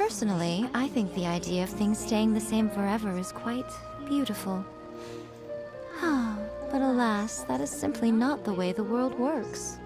Personally, I think the idea of things staying the same forever is quite beautiful. But alas, that is simply not the way the world works.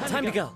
Time to go.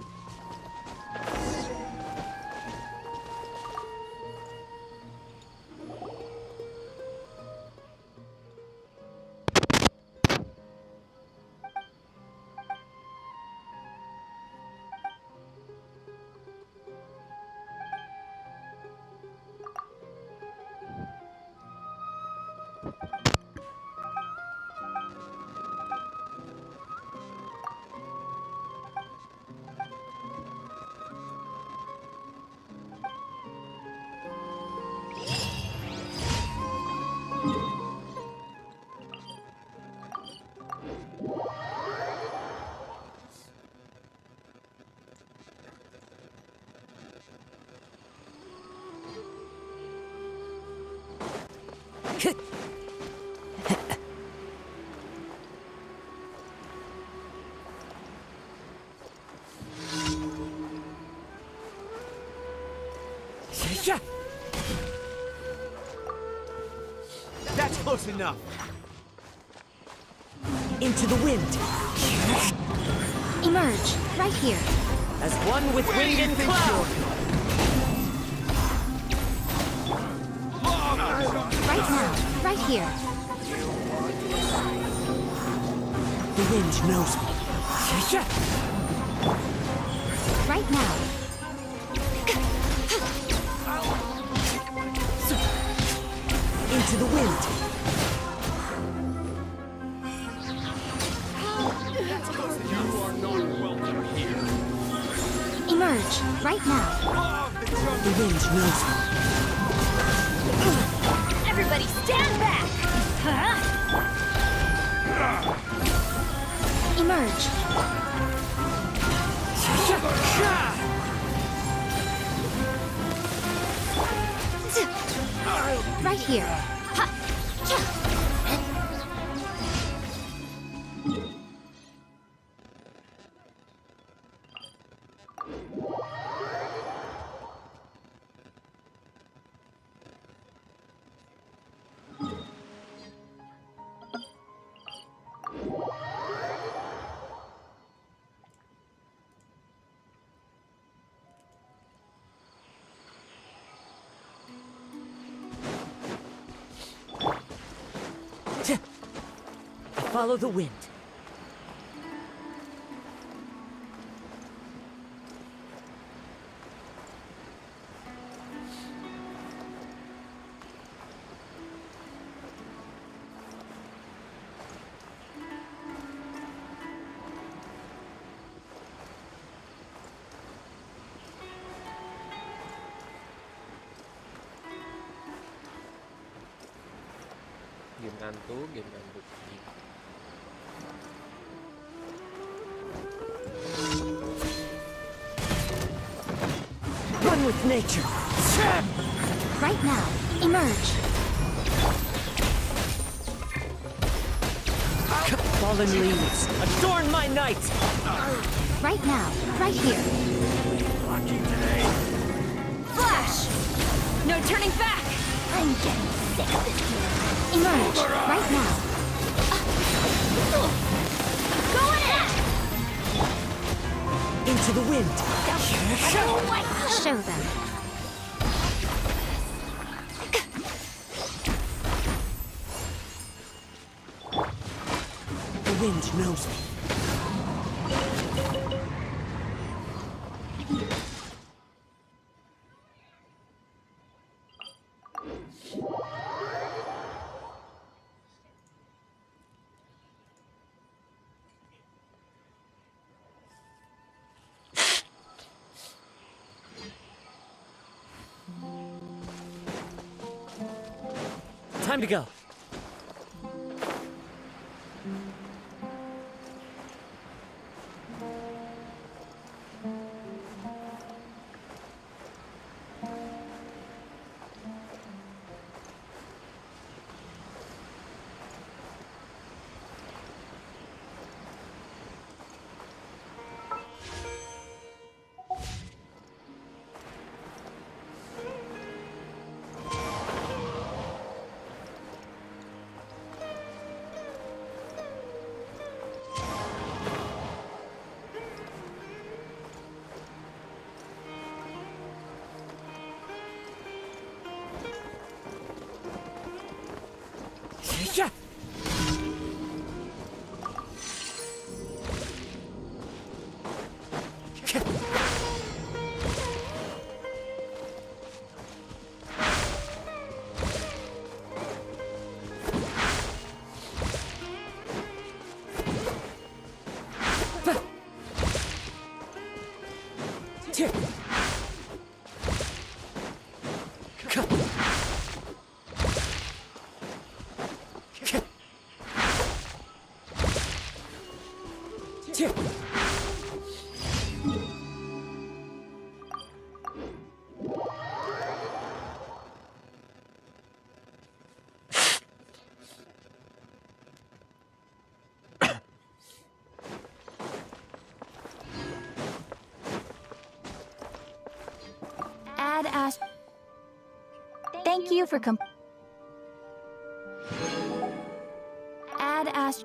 That's close enough. Into the wind. Emerge, right here. As one with wind and cloud. Right now, right here. The wind knows me. Right now. Into the wind. You are not welcome here. Emerge, right now. The wind knows me. Everybody stand back! Emerge. Right here. Follow the wind. Game ngantuk, game ngantuk. Run with nature. Right now, emerge. Fallen leaves, adorn my night. Right now, right here. Flash! No turning back! I'm getting sick of this game. Emerge, right now. Go ahead! Into the wind. Show them. The wind knows me. Time to go. Yeah. Add Ash. Thank you for Add Ash.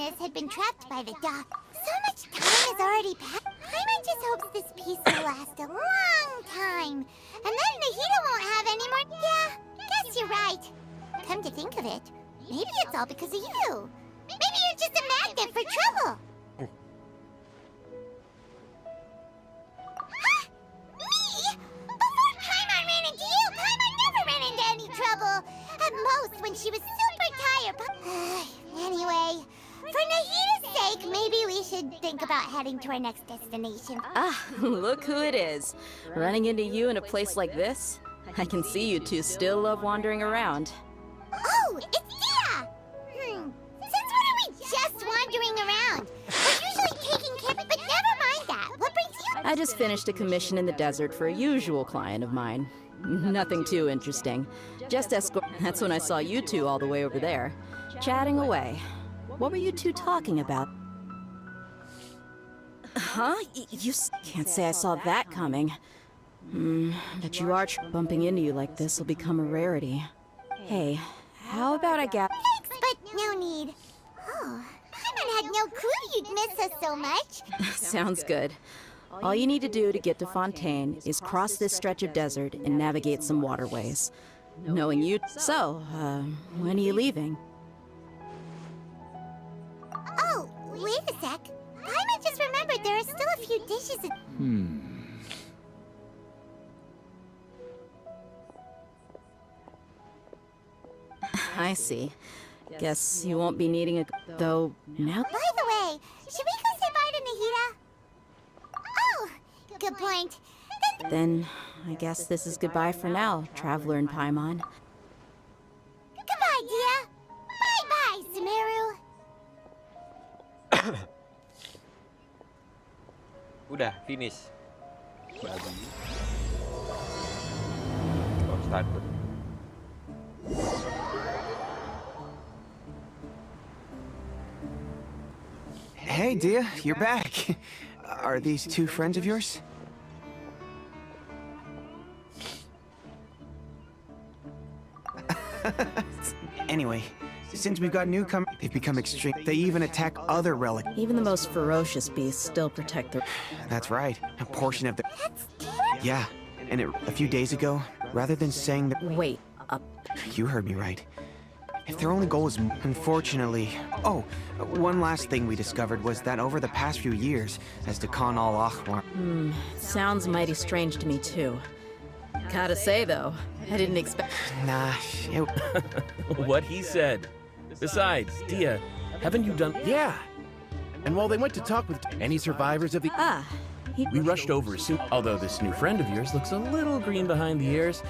Venus had been trapped by the dock. So much time has already passed. Paimon just hopes this peace will last a long time. And then Nahida won't have any more. Yeah, guess you're right. Come to think of it, maybe it's all because of you. Maybe you're just a magnet for trouble. Huh? Me? Before Paimon ran into you, Paimon never ran into any trouble. At most, when she was super tired. Anyway, for Nahida's sake, maybe we should think about heading to our next destination. Ah, look who it is. Running into you in a place like this? I can see you two still love wandering around. Oh, it's Dia! Since when are we just wandering around? We're usually taking care, but never mind that. What brings you? I just finished a commission in the desert for a usual client of mine. Nothing too interesting. Just escort. That's when I saw you two all the way over there, chatting away. What were you two talking about? Huh? You can't say I saw that coming. But you are bumping into you like this will become a rarity. Hey, how about I get... Thanks, but no need. Oh, Paimon had no clue you'd miss us so much. Sounds good. All you need to do to get to Fontaine is cross this stretch of desert and navigate some waterways. Knowing you... So, when are you leaving? Oh, wait a sec. Paimon just remembered there are still a few dishes in... I see. Guess you won't be needing a... Though, now... By the way, should we go say bye to Nahida? Oh, good point. Then, I guess this is goodbye for now, Traveler and Paimon. Goodbye, Dia. Bye-bye, Sumeru. Udah, finish. Babi. Oh, start. Hey, Dia, you're back. Are these two friends of yours? Anyway, since we've got newcomers, they've become extreme. They even attack other relics. Even the most ferocious beasts still protect their... That's right. A portion of the... That's terrible. Yeah, and a few days ago, rather than saying that... Wait, You heard me right. If their only goal is... Unfortunately... Oh, one last thing we discovered was that over the past few years, as Dekan al-Ahwar... sounds mighty strange to me, too. Gotta say, though, I didn't expect... Nah, it... What he said. Besides, Dia, haven't you done... Yeah. And while they went to talk with any survivors of the... We rushed over as soon... Although this new friend of yours looks a little green behind the ears.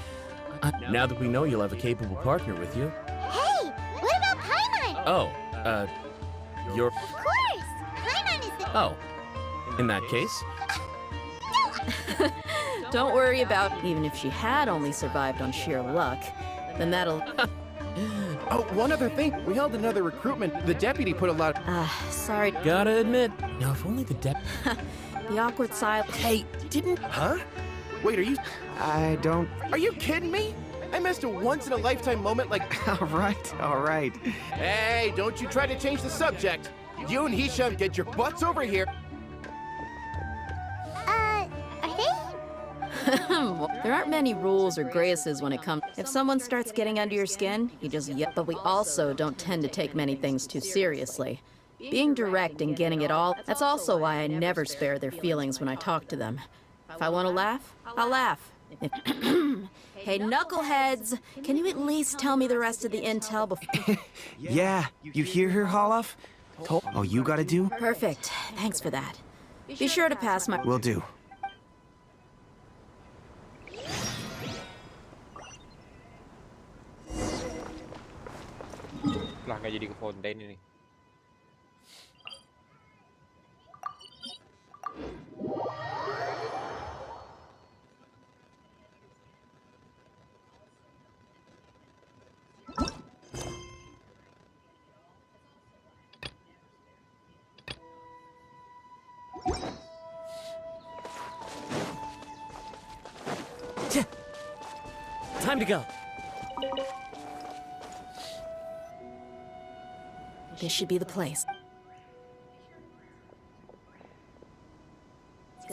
Now that we know you'll have a capable partner with you. Hey, what about Paimon? Oh, you're... Of course. Paimon is the... Oh. In that case... Don't worry about... Even if she had only survived on sheer luck, then that'll... Oh, one other thing. We held another recruitment. The deputy put a lot... sorry. Gotta admit, now if only the The awkward silence... Hey, didn't... Huh? Wait, are you... I don't... Are you kidding me? I missed a once-in-a-lifetime moment like... All right. Hey, don't you try to change the subject. You and Hisham, get your butts over here. Are they? There aren't many rules or graces when it comes... If someone starts getting under your skin, you just yell. But we also don't tend to take many things too seriously. Being direct and getting it all... That's also why I never spare their feelings when I talk to them. If I want to laugh, I'll laugh. Hey, knuckleheads! Can you at least tell me the rest of the intel before... Yeah, you hear her, Holloff? All you gotta do? Perfect. Thanks for that. Be sure to pass my... Will do. Lah nggak jadi ke Fontaine ini. Time to go. This should be the place.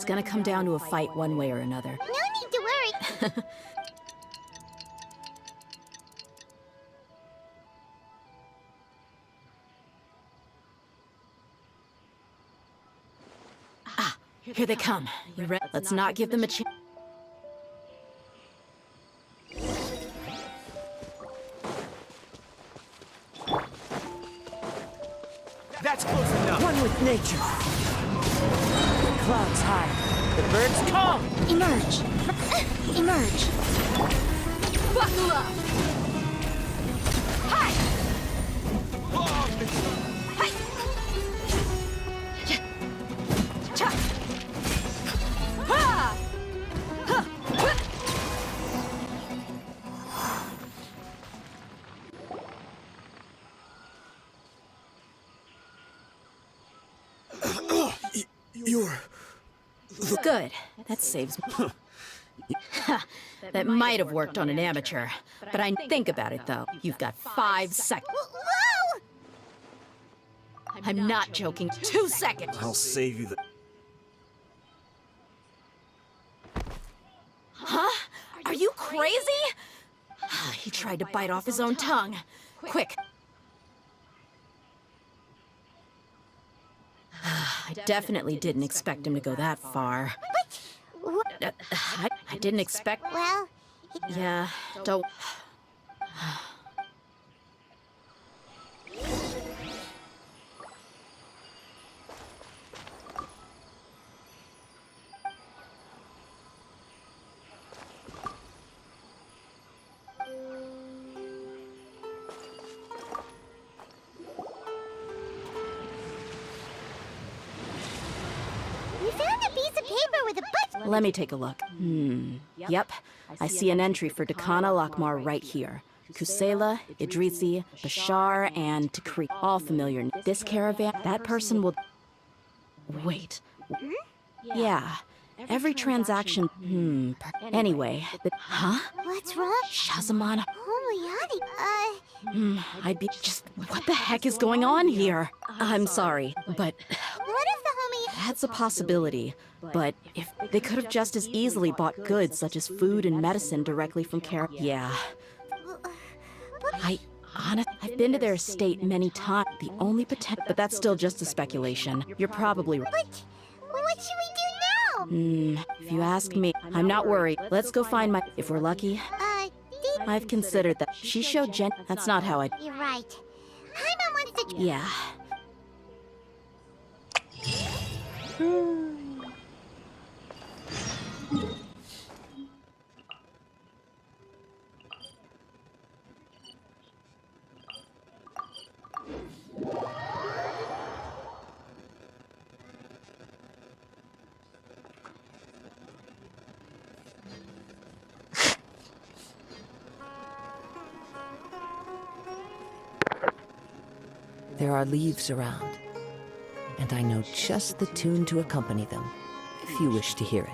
It's gonna come down to a fight one way or another. No need to worry. Here they come. You ready? Let's not give them a chance. That's close enough. One with nature. The clouds hide. The birds come. Emerge. Emerge. Buckle up. Hi. Hi. Cha. Ha. Ha. You're... Good. That saves me. That might have worked on an amateur. But I think about it, though. You've got 5 seconds. Whoa! I'm not joking. 2 seconds. I'll save you the... Huh? Are you crazy? He tried to bite off his own tongue. Quick. I definitely didn't expect him to go that far. I didn't expect... Well, Yeah, don't... we found a piece of paper with a bunch. Let me take a look. Yep. I see an entry for Dakana Lakmar right here. Kusela, Idrisi, Bashar, and Takri. All familiar. This caravan, that person will... Wait. Yeah. Every transaction... Anyway, huh? What's wrong? Shazamana. Oh my god. I'd be just... What the heck is going on here? I'm sorry, but... What if the homie... That's a possibility. But if they could have just as easily bought goods such as food and medicine directly from Yeah. I've been to their estate many times. The only potential... But that's still just a speculation. You're probably right. But what should we do now? If you ask me, I'm not worried. Let's go find my... If we're lucky, I've considered that. She showed Jen... That's not how I... You're right. Paimon wants to... Yeah. There are leaves around, and I know just the tune to accompany them, if you wish to hear it.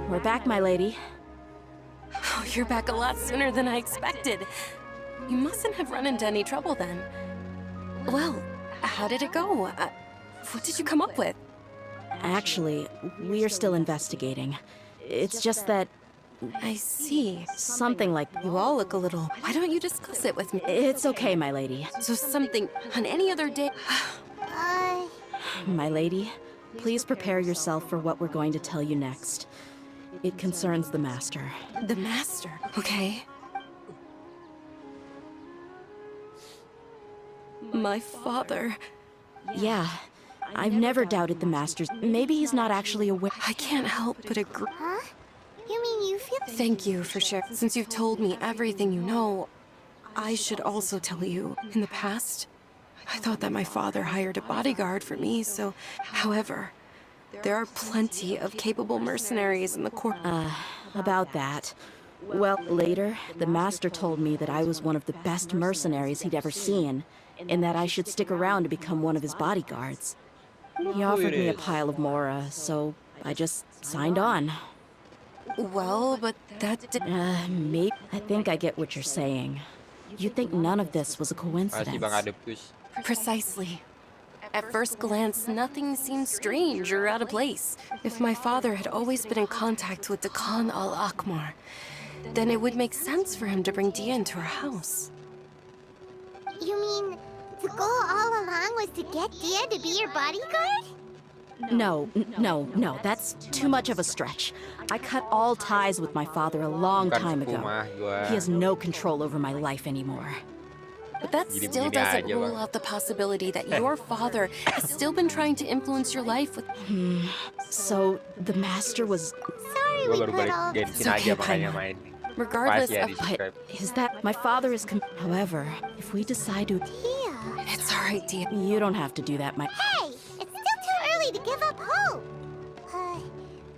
We're back, my lady. Oh, you're back a lot sooner than I expected. You mustn't have run into any trouble then. Well, how did it go? What did you come up with? Actually, we are still investigating. It's just that I see. something like... You all look a little... Why don't you discuss it with me? It's okay, my lady. So something on any other day... My lady, please prepare yourself for what we're going to tell you next. It concerns the Master. The Master? Okay. My father... Yeah, I've never doubted the Master's... Maybe he's not actually aware... I can't help but agree. Huh? You mean you feel... Thank you for sharing. Since you've told me everything you know, I should also tell you, in the past, I thought that my father hired a bodyguard for me, so... However, there are plenty of capable mercenaries in the court. About that. Well, later, the Master told me that I was one of the best mercenaries he'd ever seen, and that I should stick around to become one of his bodyguards. He offered me a pile of mora, so I just signed on. Well, but that did... Maybe. I think I get what you're saying. You think none of this was a Masih Bang coincidence. ada push. Precisely. At first glance, nothing seemed strange or out of place. If my father had always been in contact with Dekan al-Akmar, then it would make sense for him to bring Dia into our house. You mean the goal all along was to get Dia to be your bodyguard? No, that's too much of a stretch. I cut all ties with my father a long Bukan time sepuh ago. mah, gua. He has no control over my life anymore. But that Gini-gini still doesn't aja, rule Bang. out the possibility that your father has still been trying to influence your life with... So, the Master was... Sorry Gua we baru put balik all... Genshin It's okay, aja makanya Paimon. main. Regardless Pas ya of... di But subscribe. is that... My father is... However, if we decide to... Dia. It's alright, Dia. You don't have to do that, my... Hey! It's still too early to give up hope!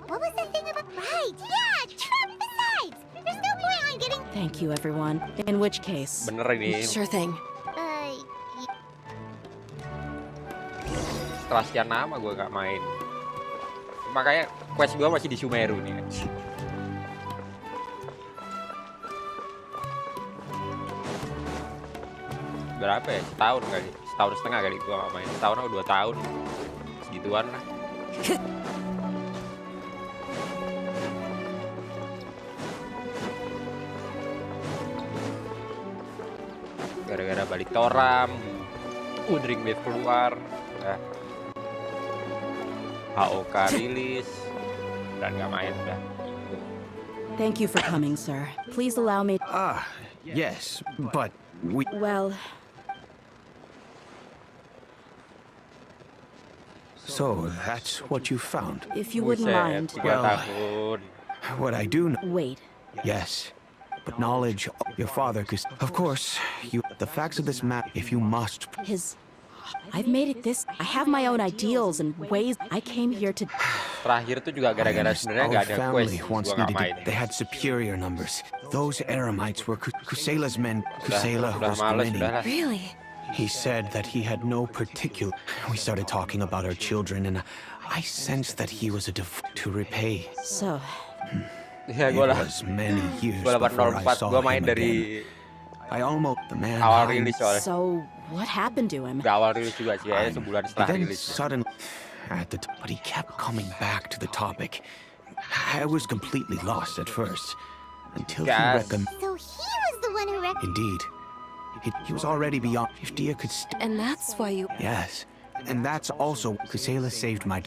What was the thing about... Right, yeah, true! Besides, there's no point on getting... Thank you, everyone. In which case... Bener ini. Sure thing. Setelah sekian lama gue gak main. Makanya quest gue masih di Sumeru nih. Berapa ya? Setahun kali. Setahun setengah kali gue gak main. Setahun atau 2 tahun. Segituan lah. Gara-gara balik Toram, Udring Wave keluar, udah HOK rilis, dan gak main udah. Thank you for coming, sir. Please allow me... Yes, but we... Well, So, that's what you found. if you wouldn't Buset, mind... 3 Well, tahun. What I do know... Wait. Yes, but knowledge your father could... Of course, the facts of this map, if you must... I've made it this... I have my own ideals and ways. I came here to... Terakhir tuh juga gara-gara sebenarnya Our gak ada quest, family once gua gak needed main. to, They had superior numbers. Those Eremites were Kusela's men. Kusela Udah was males, grinning. udah lah. Really? He said that he had no particular... We started talking about our children, and I sensed that he was a to repay. So... Ya It gue lah. was many years Gue before I 804, saw gue main him dari again. I almost... The man... awal rilis soalnya. So, what happened to him? Gak awal rilis juga sih, kayaknya sebulan setelah Then rilis. suddenly... But he kept coming back to the topic. I was completely lost at first. Until he Yes. recommended... So he was the one who Indeed. He was already beyond... If Dia could... And that's why you... Yes. And that's also... Kusela saved my...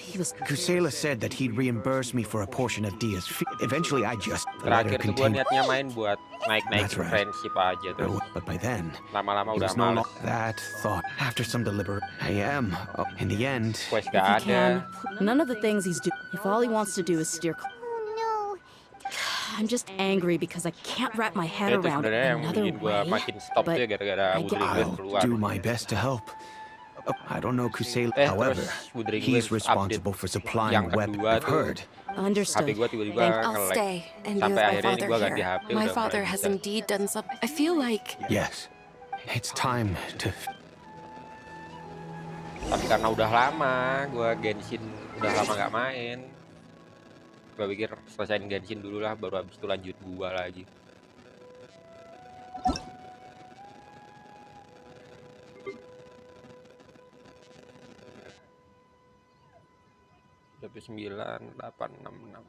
He was... Kusela said that he'd reimburse me for a portion of Dia's fee. Eventually, I just let her Terakhir tuh gue continue. niatnya main buat naik-naik That's right. friendship aja tuh. But by then, Lama-lama it udah was no males. longer that thought. After some deliberate... I am. In the end... Quest If gak he can, ada. none of the things he's doing... If all he wants to do is steer... Oh I'm just angry because I can't wrap my head Itu around sebenarnya yang another bikin gue way. makin stop tuh But ya gara-gara I Udring Wave I'll keluar. do my best to help. I don't know Kusela. Terus However, Udring he's Wave responsible update for supplying yang weapons. kedua I've tuh. heard. Understood. HP gue tiba-tiba I'll nge-lag. stay and be with Sampai my akhirnya ini father gue ganti here. HP My udah father mulai has bisa. indeed done something. I feel like... Yes. It's time to... Tapi karena udah lama, gue Genshin udah lama gak main. Gue pikir selesaiin Genshin dulu lah, baru habis itu lanjut gua lagi. 19866.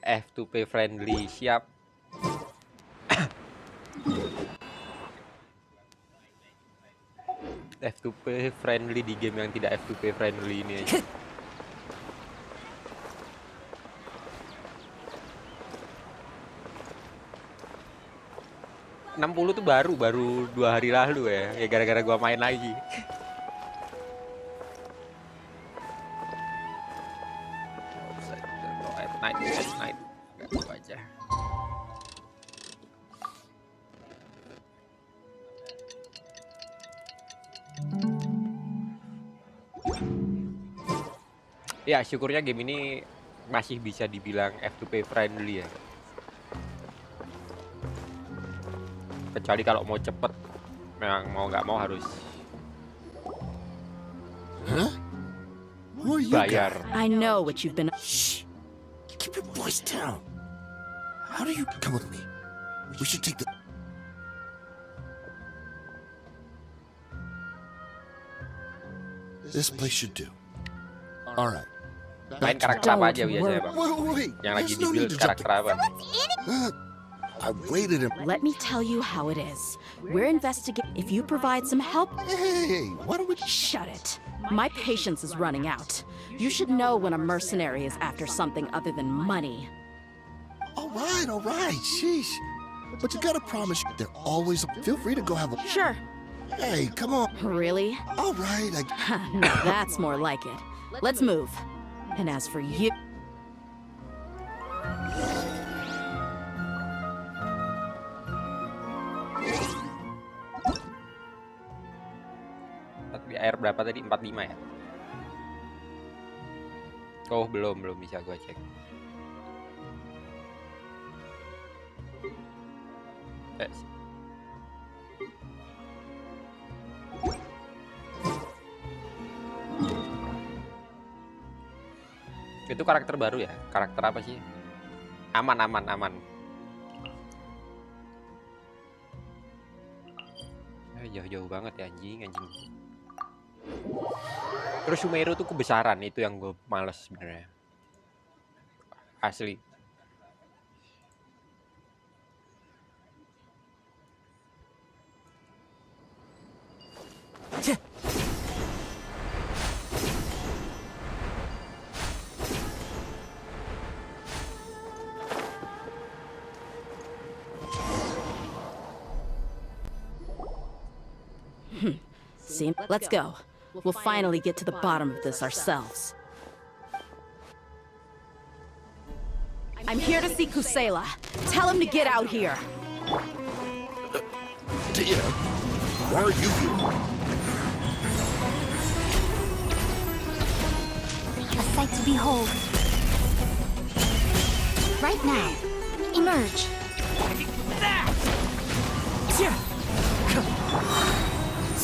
F2P friendly, siap. F2P friendly di game yang tidak F2P friendly ini aja. .60 tuh baru 2 hari lalu ya gara-gara gua main lagi. Night. Gak gua aja. Ya syukurnya game ini masih bisa dibilang F2P friendly ya. Kecuali kalau mau cepet, memang mau nggak mau harus bayar. I know what you've been. Shh! Keep your voice down. How do you come with me? We should take the. This place should do. All right. Main karakter apa aja biasanya, Bang? Wait. Yang lagi di-build karakter apa? I waited. Let me tell you how it is. We're investigating. If you provide some help. Hey, why don't we? Shut it. My patience is running out. You should know when a mercenary is after something other than money. All right. Sheesh. But you gotta promise they're always. Feel free to go have a. Sure. Hey, come on. Really? All right. No, that's more like it. Let's move. And as for you. Di air berapa tadi? 45 ya? Oh, belum bisa gua cek. Itu karakter baru ya? Karakter apa sih? Aman. Jauh-jauh banget ya anjing. Terus Sumeru tuh kebesaran, itu yang gue males sebenarnya. Asli. See, let's go. We'll finally get to the bottom of this ourselves. I'm here to see Kusela. Tell him to get out here. Dear, why are you here? A sight to behold. Right now, emerge.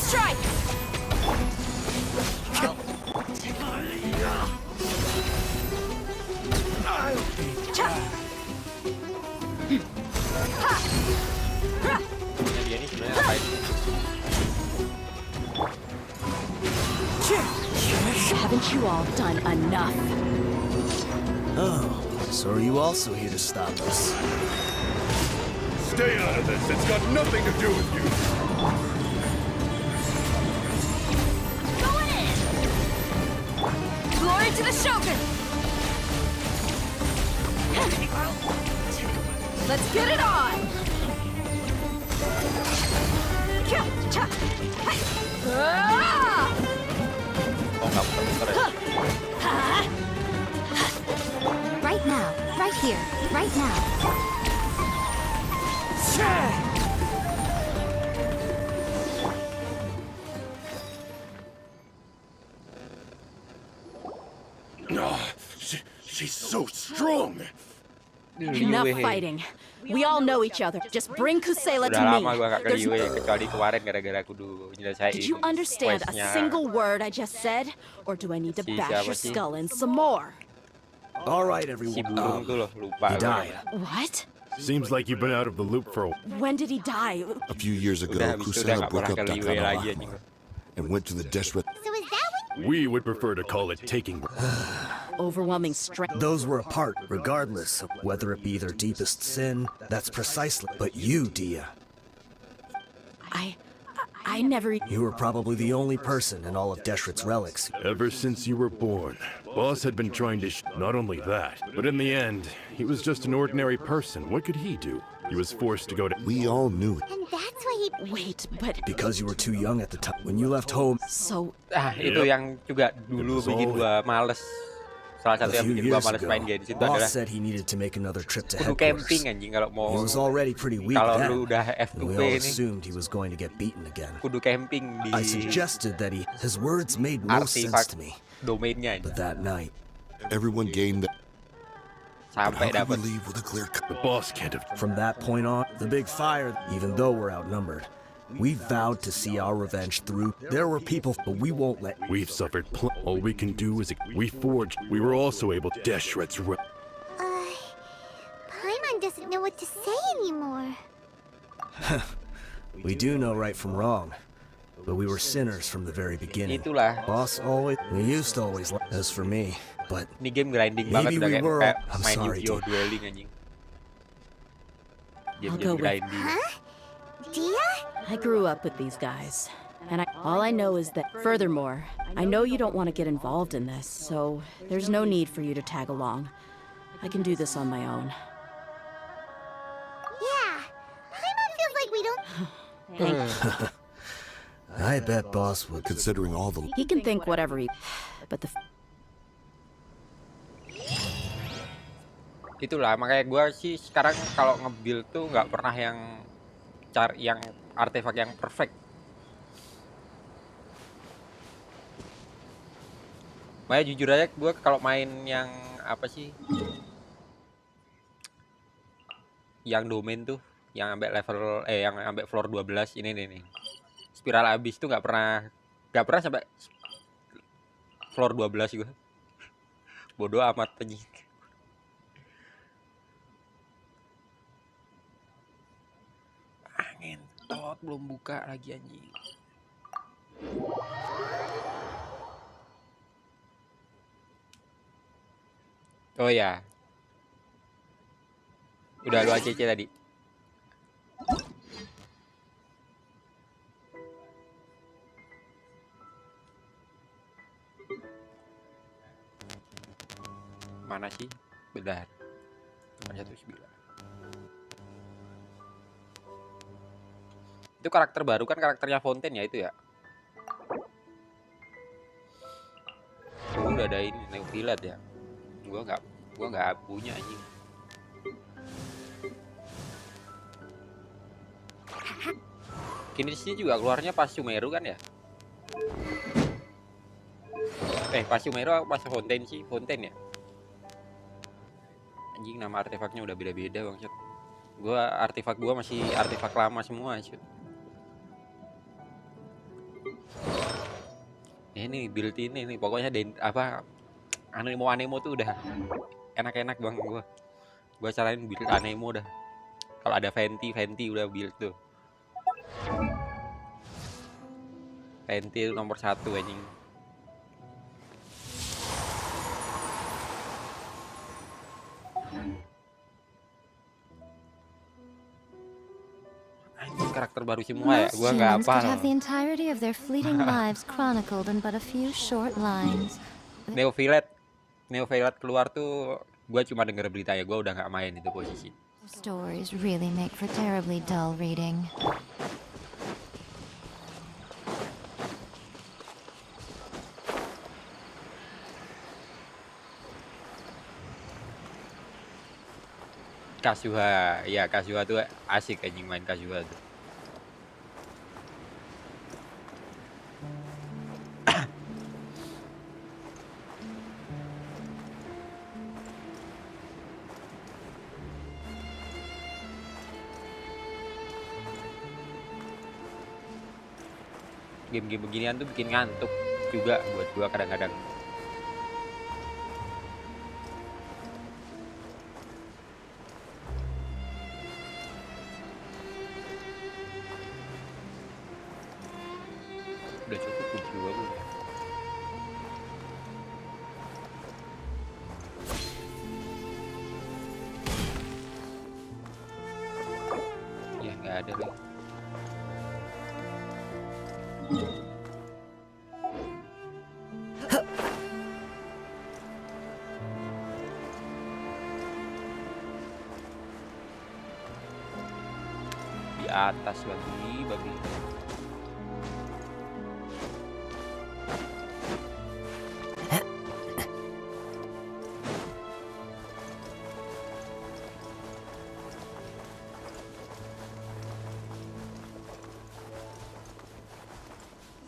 Strike! Dia ini sebenarnya ngapain? Haven't you all done enough? Oh, so are you also here to stop us? Stay out of this. It's got nothing to do with you. Going in! Glory to the Shogun! Let's get it on! Oh, nggak muter-muter ya? Right now, right here, right now. She's so strong. Enough fighting. We all know each other. Just bring Kusela Udah to me. lama gua gak ke There's Liwe, kecuali kemarin gara-gara kudu nyelesain Did you understand a questnya. single word I just said? Or do I need to Si bash siapa your sih? skull in some more? All right, Si everyone. burung tuh loh, lupa He gua. died. What? Seems like you've been out of the loop for a When did he die? A few years ago, Udah, habis itu udah Kusana nggak broke pernah up ke Liwe lagi Dakanoa anjing. and went to the Deseret. So is that what? We would prefer to call it taking. Overwhelming strength. Those were apart, regardless of whether it be their deepest sin. That's precisely. But you, Dia, I never. you were probably the only person in all of Deshret's relics. Ever since you were born, Boss had been trying to not only that, but in the end, he was just an ordinary person. What could he do? He was forced to go to... We all knew it. And that's why he. Wait, but Because you were too young at the time. When you left home so Itu yang juga dulu bikin gua males. Salah a satu yang few bikin gua years males ago, main Genshin itu adalah Boss said he needed to make another trip to kudu headquarters. camping anjing kalau mau. He was already pretty weak Kalau then, lu udah and we F2P all ini, assumed he was going to get beaten again. kudu camping di I suggested that his words made no sense artefak to me. domainnya anjing. But that night, Everyone gained that. But Sampai how could we dapat. leave with a clear cut? The boss can't have... from that point on, the big fire, even though we're outnumbered, we vowed to see our revenge through. There were people, but we won't let. We've suffered all we can do is... We forged. We were also able to... Deshret's... Paimon doesn't know what to say anymore. We do know right from wrong, but we were sinners from the very beginning. Itulah. Boss always, we used to always. As for me, but Ini game grinding Maybe banget udah we kayak, were- kayak I'm main sorry, Yu-Gi-Oh! Jin. Dueling anjing. I'll Game-game go with- grinding. Huh? Dia? I grew up with these guys, and all I know is that. Furthermore, I know you don't want to get involved in this, so there's no need for you to tag along. I can do this on my own. Yeah. Paimon feels like we don't. Thanks. I bet Boss would. Considering all the. He can think whatever he. But the. Itulah makanya gua sih sekarang kalau nge-build tuh nggak pernah yang cari yang artefak yang perfect. Makanya jujur aja gua kalau main yang apa sih? Yang domain tuh, yang sampai level yang sampai floor 12 ini nih. Spiral abis tuh nggak pernah sampai floor 12 gua. Bodoh amat anjing. Ngentot belum buka lagi anjing. Oh ya. Udah lu ACC tadi. Mana sih? Bentar. 19. Itu karakter baru kan, karakternya Fontaine ya itu ya. Oh, udah ada ini Neophilat ya. Gua nggak punya anjing. Kini sih juga keluarnya pas Sumeru kan ya? Pas Sumeru apa pas Fontaine sih? Fontaine ya? Anjing nama artefaknya udah beda-beda bang. Artefak gua masih artefak lama semua sih. Ini build ini nih pokoknya Anemo tuh udah enak-enak bang gua saranin build Anemo dah. Kalau ada Venti udah build tuh. Venti itu nomor 1 anjing. Anjing karakter baru semua ya, gua nggak Humans could apa. have the entirety of their fleeting lives chronicled in but a few short lines. Neophilat keluar tuh gua cuma denger beritanya, gua udah nggak main itu posisi. Stories really make for terribly dull reading. Kazuha, ya Kazuha tuh asik anjing main Kazuha tuh. Game-game beginian tuh bikin ngantuk juga buat gua kadang-kadang. ada lagi. Di atas babi.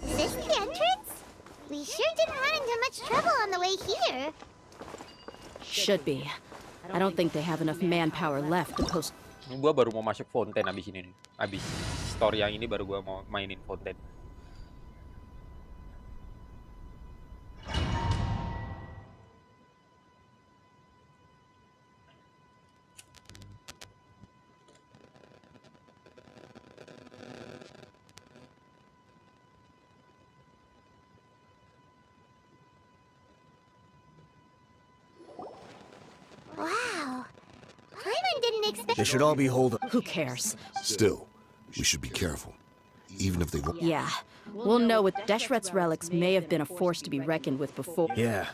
Is this the entrance? We sure didn't run into much trouble on the way here. Should be. I don't think they have enough manpower left to post. Gua baru mau masuk Fontaine abis ini nih. Abis story yang ini baru gua mau mainin Fontaine. Wow. Paimon didn't expect. They should all be holed up. Who cares? Still, we should be careful. Even if they won't. Yeah. We'll know with Deshret's relics may have been a force to be reckoned with before. Yeah.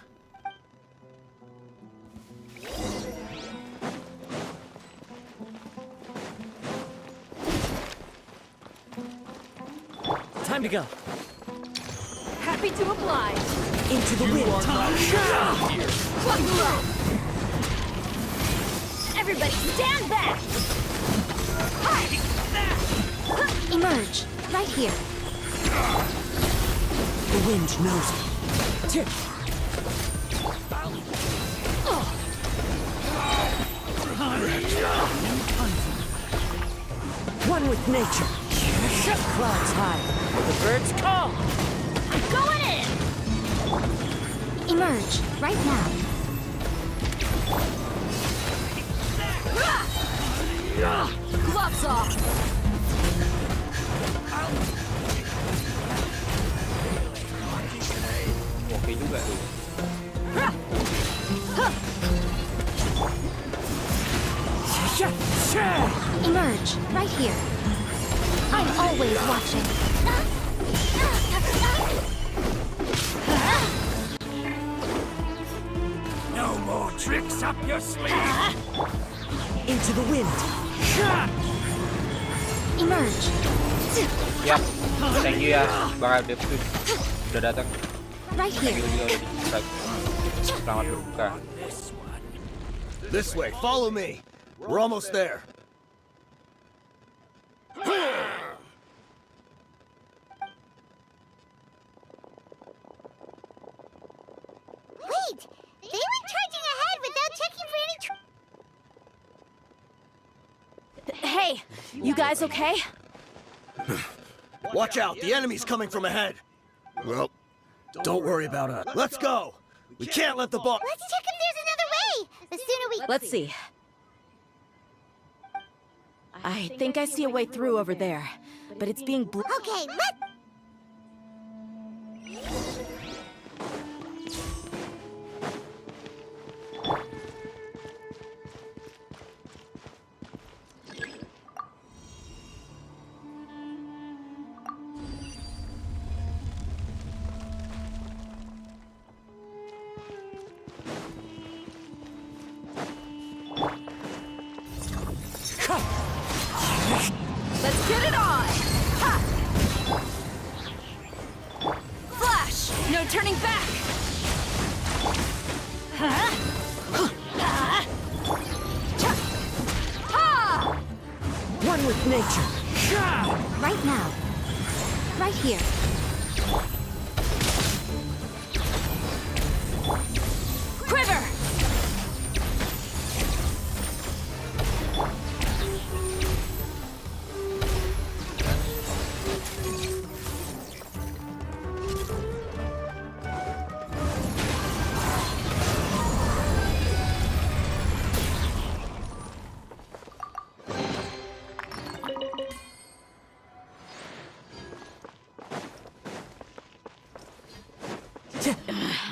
Time to go. Happy to oblige. Into the wind. Everybody stand back! Emerge, right here. The wind knows it. One with nature. Clouds high. The birds call. I'm going in! Emerge, right now. Gloves off! Oke juga tuh. Emerge, right here. I'm always watching. No more tricks up your sleeve. Into the wind. Emerge. Ya, thank you ya, Bang Adep tuh udah datang. Right Thank here. you juga udah di-subscribe. Selamat berbuka. This way, follow me. We're almost there. Wait! They went charging ahead without checking for any Hey, you guys okay? Watch out, the enemy's coming from ahead. Well, don't worry about us. Let's go. We can't let the boss. Let's check if there's another way! The sooner we... Let's see. I think I see a way through over there, but it's being Okay, let's... Let's get it on! Ha! Flash! No turning back! Huh? Ha! Ha! One with nature. Right now. Right here. Quiver!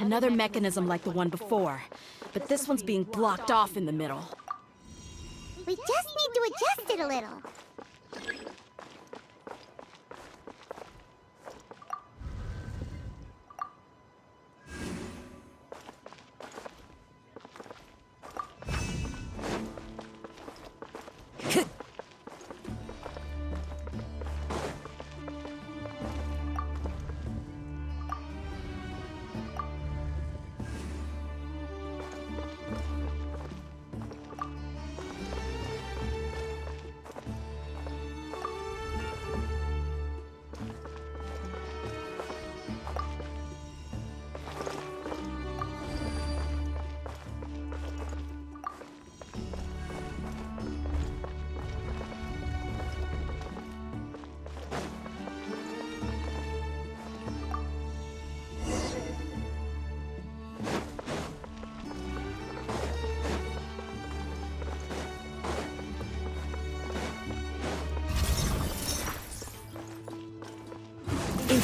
Another mechanism like the one before, but this one's being blocked off in the middle. We just need to adjust it a little.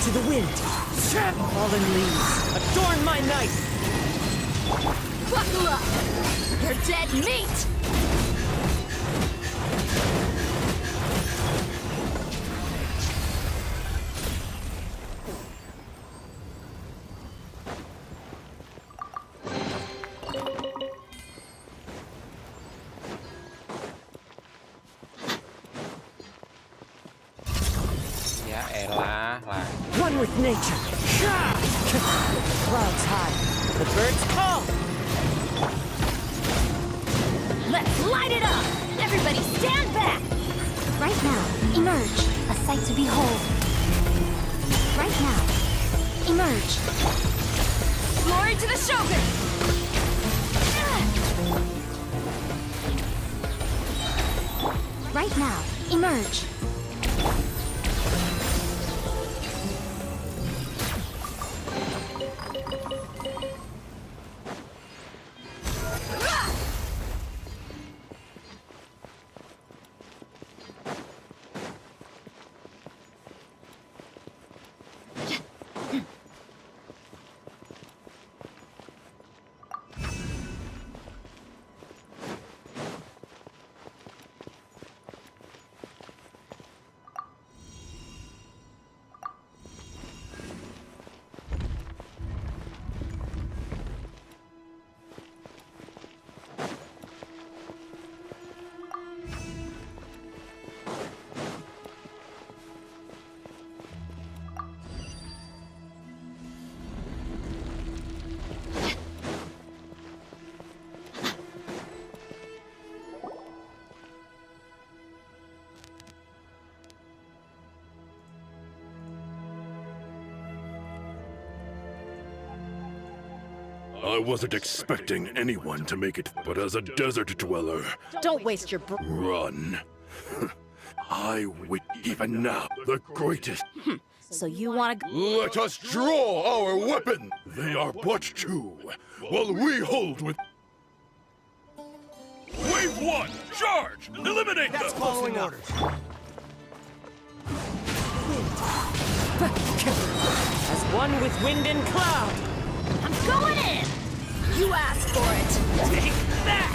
into the wind. Fallen leaves, adorn my night. Buckle up! You're dead meat! Ya elah lah. One with nature. Clouds high, the birds call. Let's light it up! Everybody stand back! Right now, emerge, a sight to behold. Right now, emerge. Glory to the Shogun! Right now, emerge. I wasn't expecting anyone to make it, but as a desert dweller, Don't waste your breath. run. I would even now the greatest. So you want to... Let us draw our weapon. They are but two, while we hold with. Wave one, charge! Eliminate them. Following orders. As one with wind and cloud. I'm going in! You asked for it! Take that!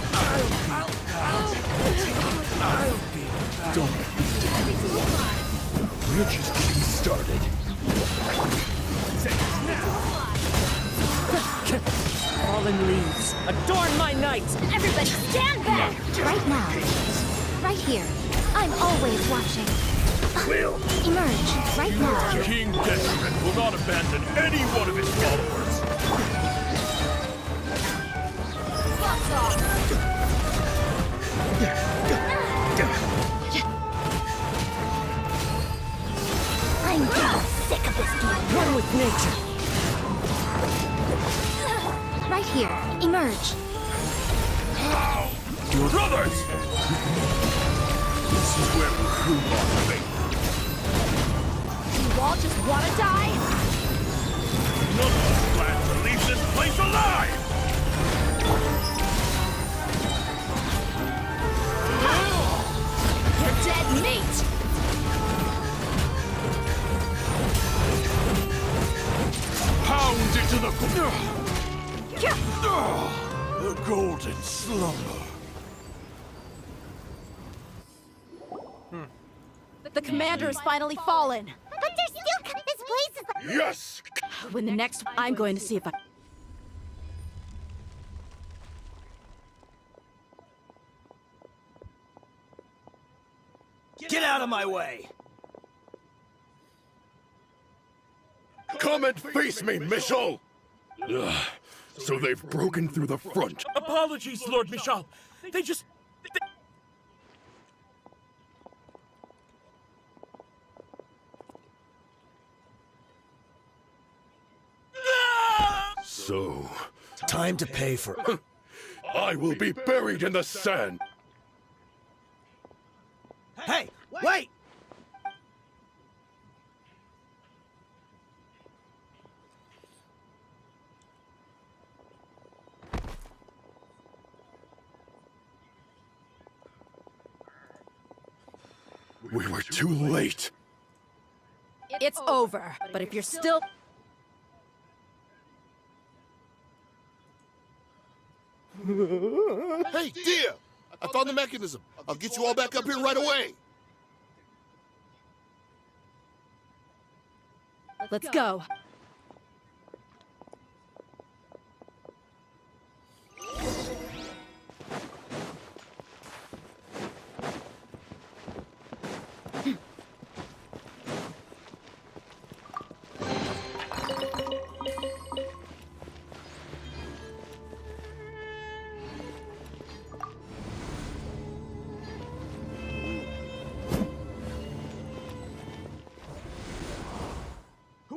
Don't We're just getting started. Fallen leaves, adorn my night. Everybody stand back! Right now. Right here. I'm always watching. Will Emerge. Right now. King Genshin will not abandon any one of his followers. Fuck off! I'm getting sick of this game. One with nature. Right here. Emerge. Brothers! This is where we prove our faith. You all just wanna die? None of us plan to leave this place alive! You're dead meat! Pound into the the golden slumber. The commander has finally fallen. But there's still this place is Yes! When the next... I'm going to see if I... Get out of my way! Come and face me, Michel! So they've broken through the front. Apologies, Lord Michal. They just... So... Time to pay for... I will be buried in the sand! Hey, wait! We were too late. it's over. But if you're still... Hey, dear! I found the mechanism. I'll get you all back up here right away. Let's go.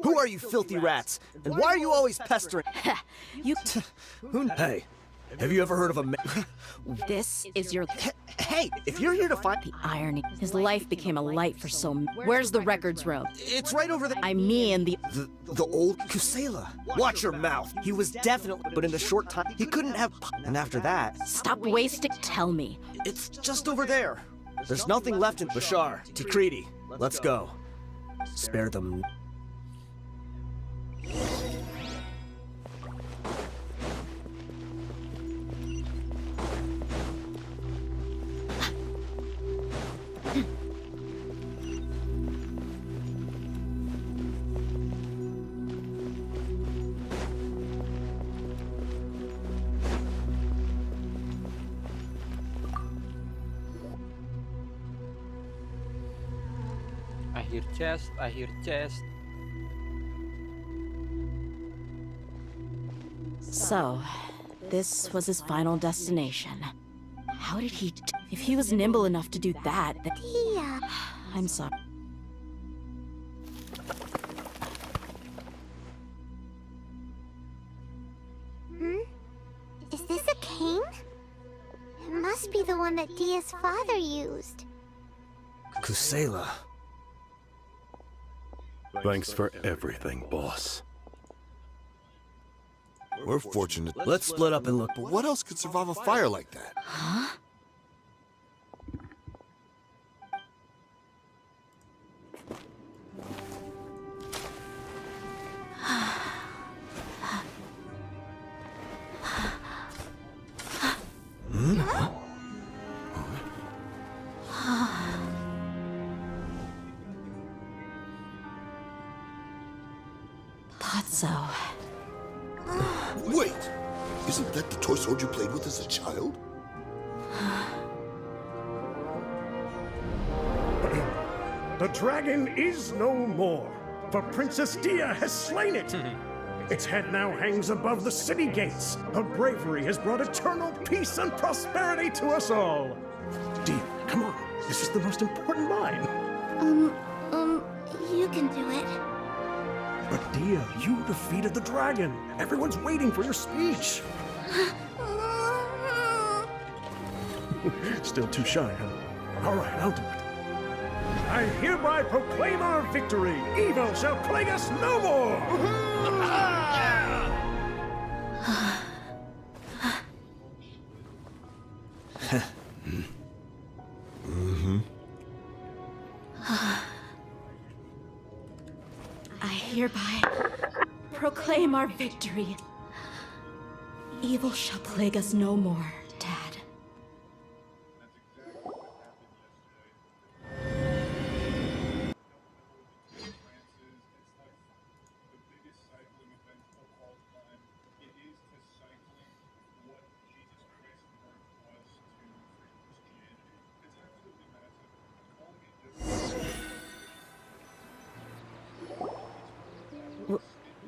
Who are you filthy rats? And why are you always pestering? You... Hey, have you ever heard of a This is your... Hey, if you're here to find... The irony. His life became a light for so... Where's the records room? It's right over there. I mean the old Kusela. Watch your mouth. He was definitely... But in a short time, he couldn't have... And after that... Stop wasting... Tell me. It's just over there. There's nothing left in... Bashar, Tikriti, let's go. Spare them... I hear chest. So, this was his final destination. How did he... If he was nimble enough to do that, then... Tia. I'm sorry. Is this a cane? It must be the one that Dia's father used. Kusela. Thanks for everything, boss. We're fortunate. Let's split up and look. But what else could survive a fire like that? Huh? Thought so. Wait! Isn't that the toy sword you played with as a child? The dragon is no more, for Princess Dia has slain it. Its head now hangs above the city gates. Her bravery has brought eternal peace and prosperity to us all. Dia, come on. This is the most important mine. You can do it. But Dia, you defeated the dragon. Everyone's waiting for your speech. Still too shy, huh? All right, I'll do it. I hereby proclaim our victory. Evil shall plague us no more. I hereby proclaim our victory. Evil shall plague us no more, Dad.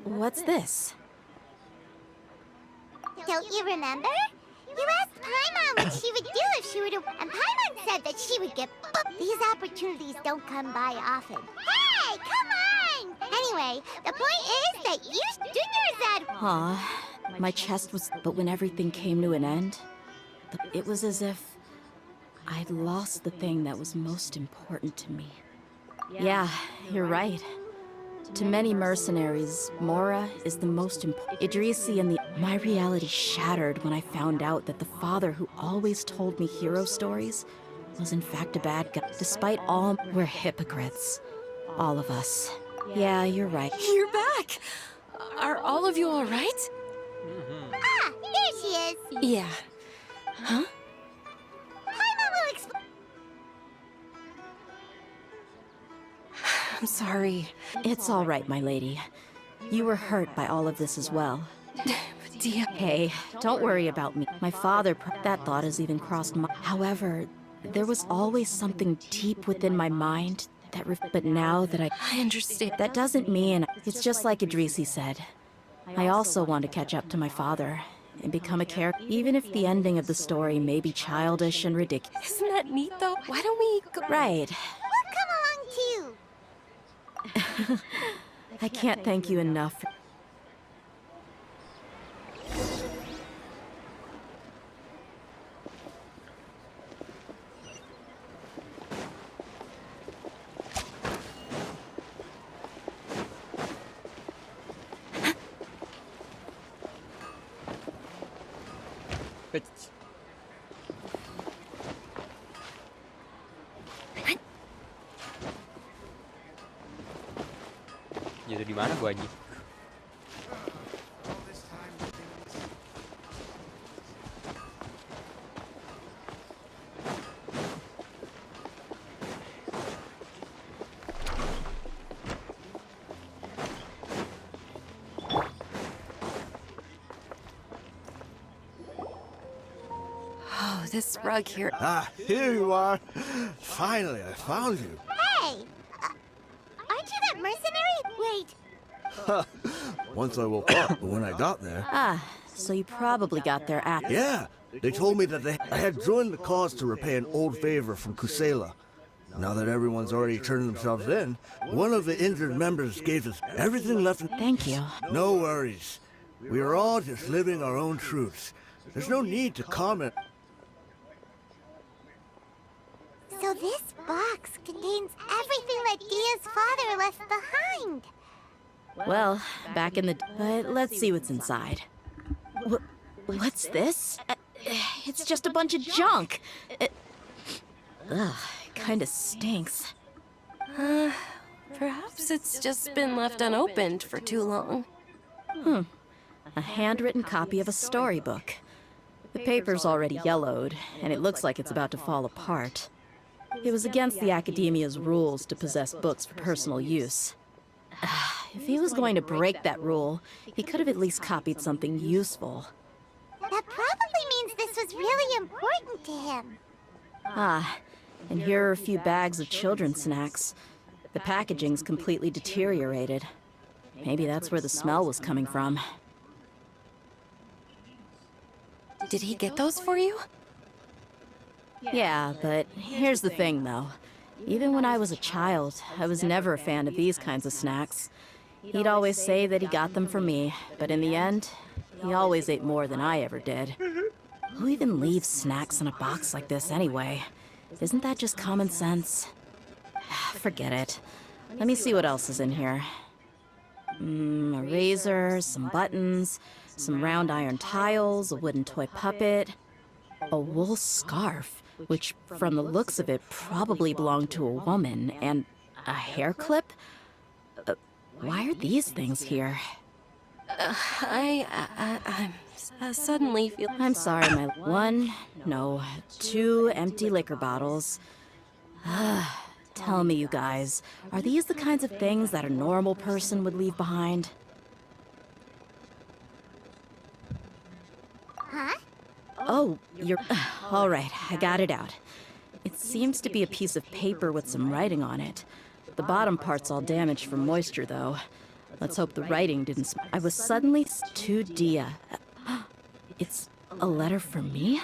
What's this? Don't you remember? You asked Paimon what she would do if she were to... And Paimon said that she would get booked. These opportunities don't come by often. Hey, come on! Anyway, the point is that you Junior said... Aw, my chest was... But when everything came to an end, it was as if I'd lost the thing that was most important to me. Yeah, you're right. To many mercenaries, Mora is the most important. Idrisi and my reality shattered when I found out that the father who always told me hero stories was in fact a bad guy. Despite all, we're hypocrites. All of us. Yeah, you're right. You're back! Are all of you all right? Ah, there she is. Yeah. Huh? Paimon will explain. I'm sorry. It's all right, my lady. You were hurt by all of this as well. Dia. Hey, don't worry about me. My father, that thought has even crossed my... However, there was always something deep within my mind that... But now that I understand. That doesn't mean... It's just like Idrisi said. I also want to catch up to my father and become a character, even if the ending of the story may be childish and ridiculous. Isn't that neat, though? Why don't we go... Right. We'll come along, too. I can't thank you enough. Jatuh di mana gua anjing? Oh, this rug here. Ah, here you are. Finally, I found you. Hey! Aren't you that mercenary? Wait. Once I woke up, but when I got there... Ah, so you probably got there after. Yeah, they told me that I had joined the cause to repay an old favor from Kusela. Now that everyone's already turned themselves in, one of the injured members gave us everything left. Thank you. No worries. We are all just living our own truths. There's no need to comment. So this box contains everything that Dia's father left behind. Well, back in the... But let's see what's inside. What's this? It's just a bunch of junk. Ugh, kinda stinks. Perhaps it's just been left unopened for too long. A handwritten copy of a storybook. The paper's already yellowed, and it looks like it's about to fall apart. It was against the Academia's rules to possess books for personal use. If he was going to break that rule, he could have at least copied something useful. That probably means this was really important to him. Ah, and here are a few bags of children's snacks. The packaging's completely deteriorated. Maybe that's where the smell was coming from. Did he get those for you? Yeah, but here's the thing, though. Even when I was a child, I was never a fan of these kinds of snacks. He'd always say that he got them for me, but in the end, he always ate more than I ever did. Who even leaves snacks in a box like this anyway? Isn't that just common sense? Forget it. Let me see what else is in here. A razor, some buttons, some round iron tiles, a wooden toy puppet, a wool scarf, which, from the looks of it, probably belonged to a woman, and a hair clip? Why are these things here? I'm suddenly feel... I'm sorry, my... 2 empty liquor bottles. Tell me, you guys, are these the kinds of things that a normal person would leave behind? Huh? Oh, you're... All right, I got it out. It seems to be a piece of paper with some writing on it. The bottom part's all damaged from moisture, though. Let's hope the writing didn't... I was suddenly to Dia. It's a letter from me?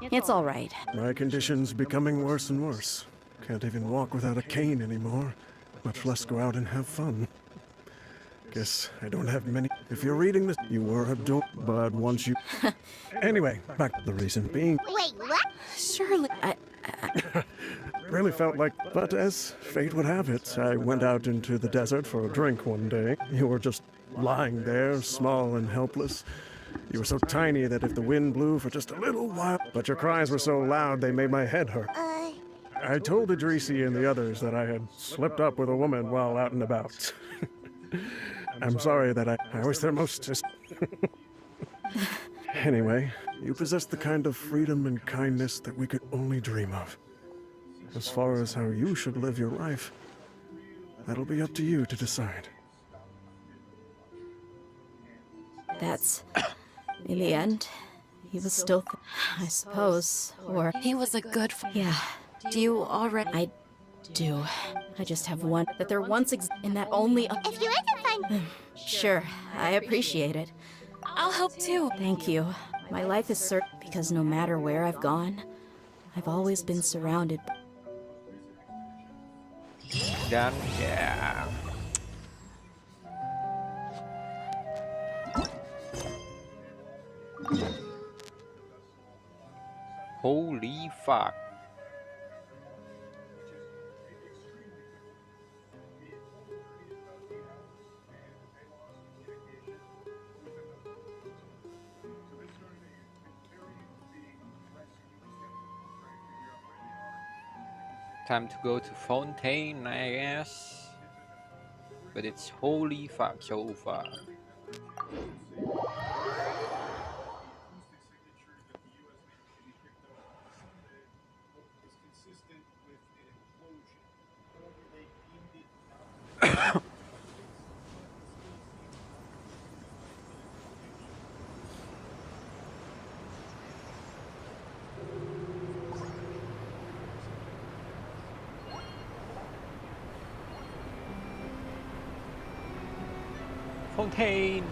It's all right. My condition's becoming worse and worse. Can't even walk without a cane anymore, much less go out and have fun. Guess I don't have many. If you're reading this, you were adult, but once you... Anyway, back to the reason being... Wait, what? Surely... Really felt like... But as fate would have it, I went out into the desert for a drink one day. You were just lying there, small and helpless. You were so tiny that if the wind blew for just a little while, but your cries were so loud they made my head hurt. I told Idrisi and the others that I had slipped up with a woman while out and about. I'm sorry that I was their most... Anyway, you possess the kind of freedom and kindness that we could only dream of. As far as how you should live your life, that'll be up to you to decide. That's... In the end, he was still... I suppose, or... He was a good... Yeah. Do you already... I do. I just have one... That there once in that only... If you ever find... Sure, I appreciate it. I'll help too. Thank you. My life is certain because no matter where I've gone, I've always been surrounded. Dan ya. Holy fuck. Time to go to Fontaine, I guess. But it's holy fuck so far. Fontaine.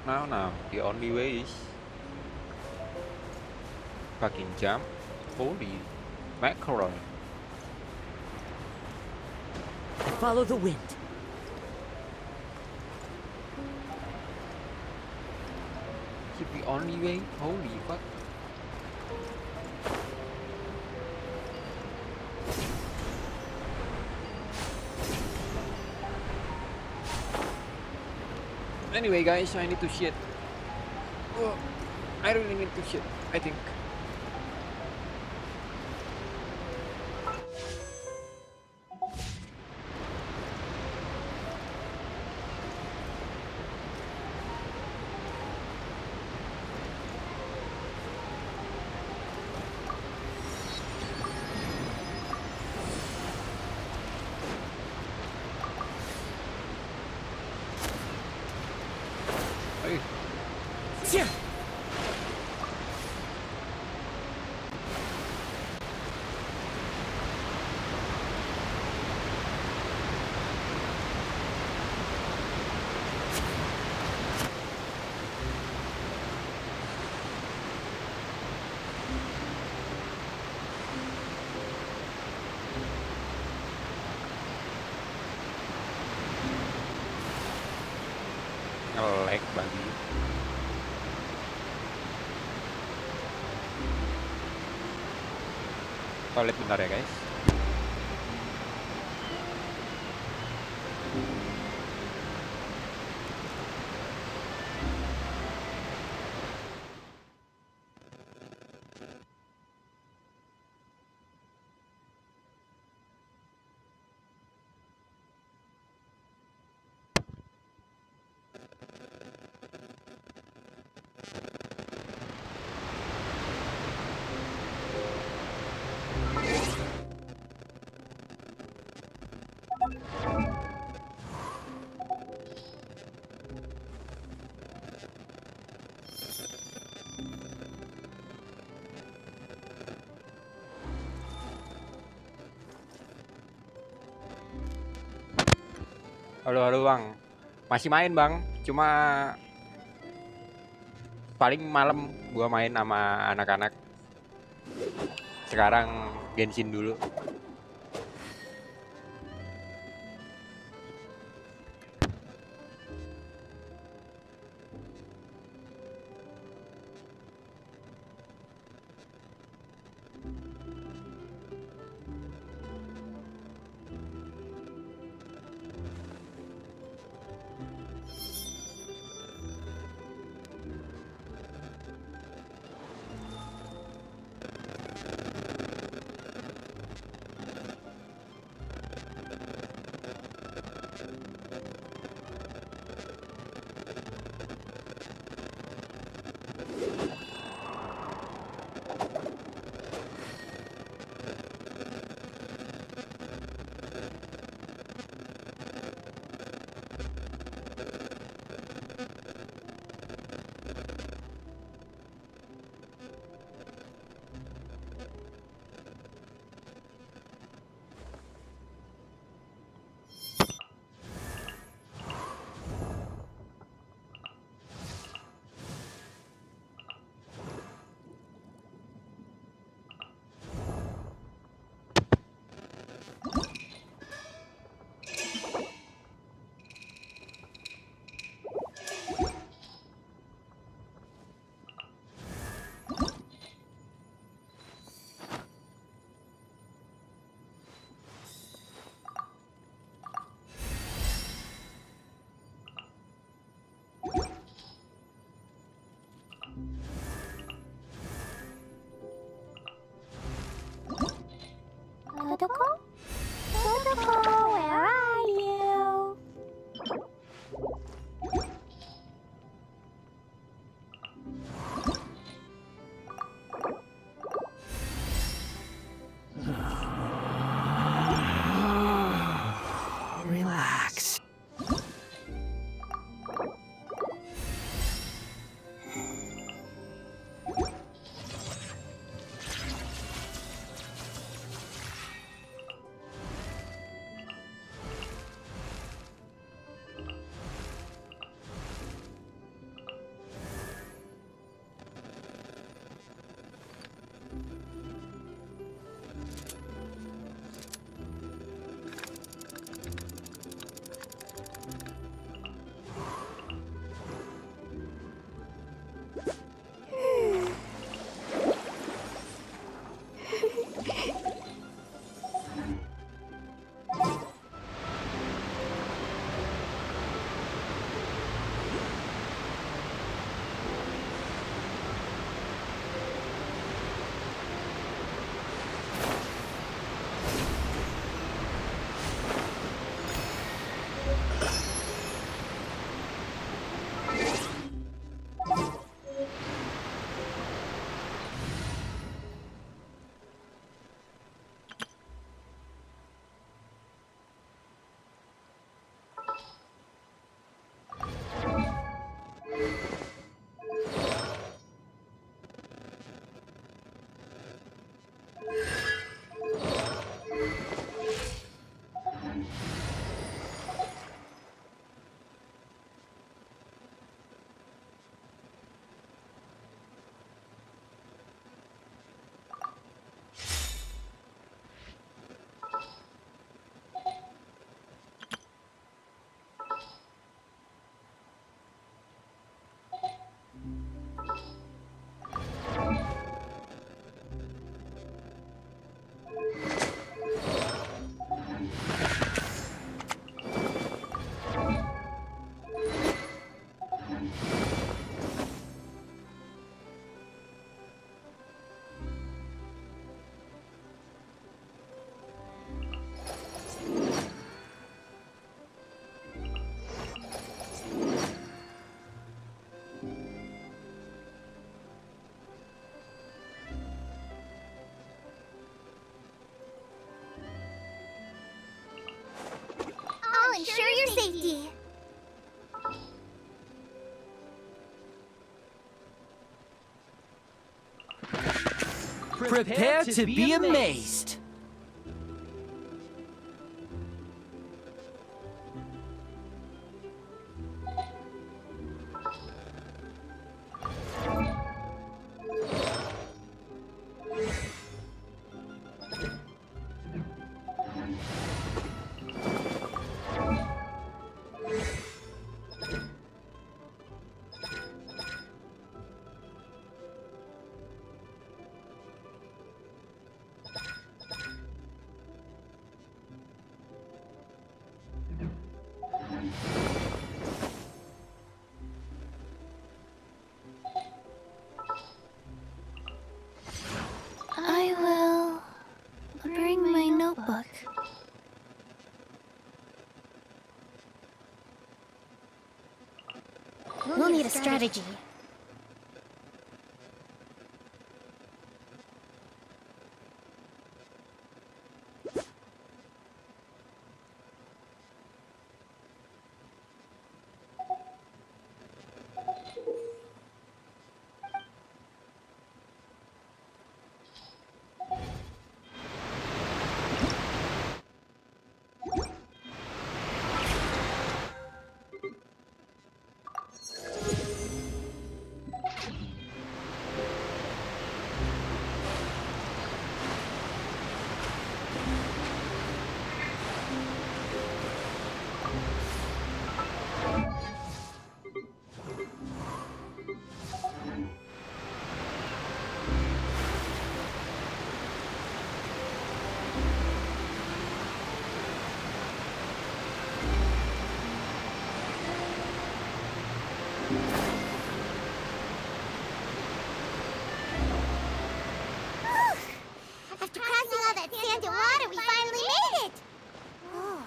Now, the only way is fucking jump. Holy mackerel. Follow the wind. Is it the only way? Holy fuck. Anyway guys, I need to shit. Oh, I really need to shit, I think. Nge-lag banget. Toilet bentar ya guys. Halo bang, masih main bang, cuma paling malam gua main sama anak-anak. Sekarang Genshin dulu. ensure your safety. Prepare to be amazed. I will bring my notebook. We'll need a strategy. After crossing all that sand and water, we finally made it! Oh,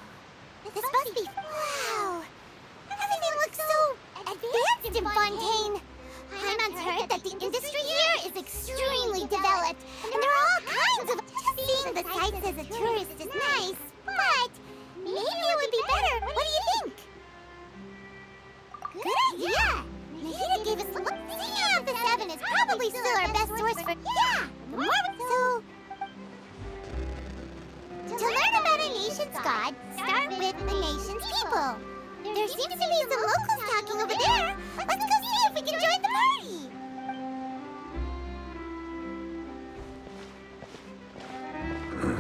this must be... Wow! Everything looks so advanced in Fontaine! Hyman's heard that the industry here is extremely developed, and there are all kinds of... Seeing the sights as a tourist is nice, but maybe it would be better. What do you think? Good idea! Nahida gave us... Seeing out the 7 is probably still our best source for... Yeah! The more... So... To learn about a nation's god, start with the nation's people. There seems to be some locals talking over there. Let's go see if we can join the party.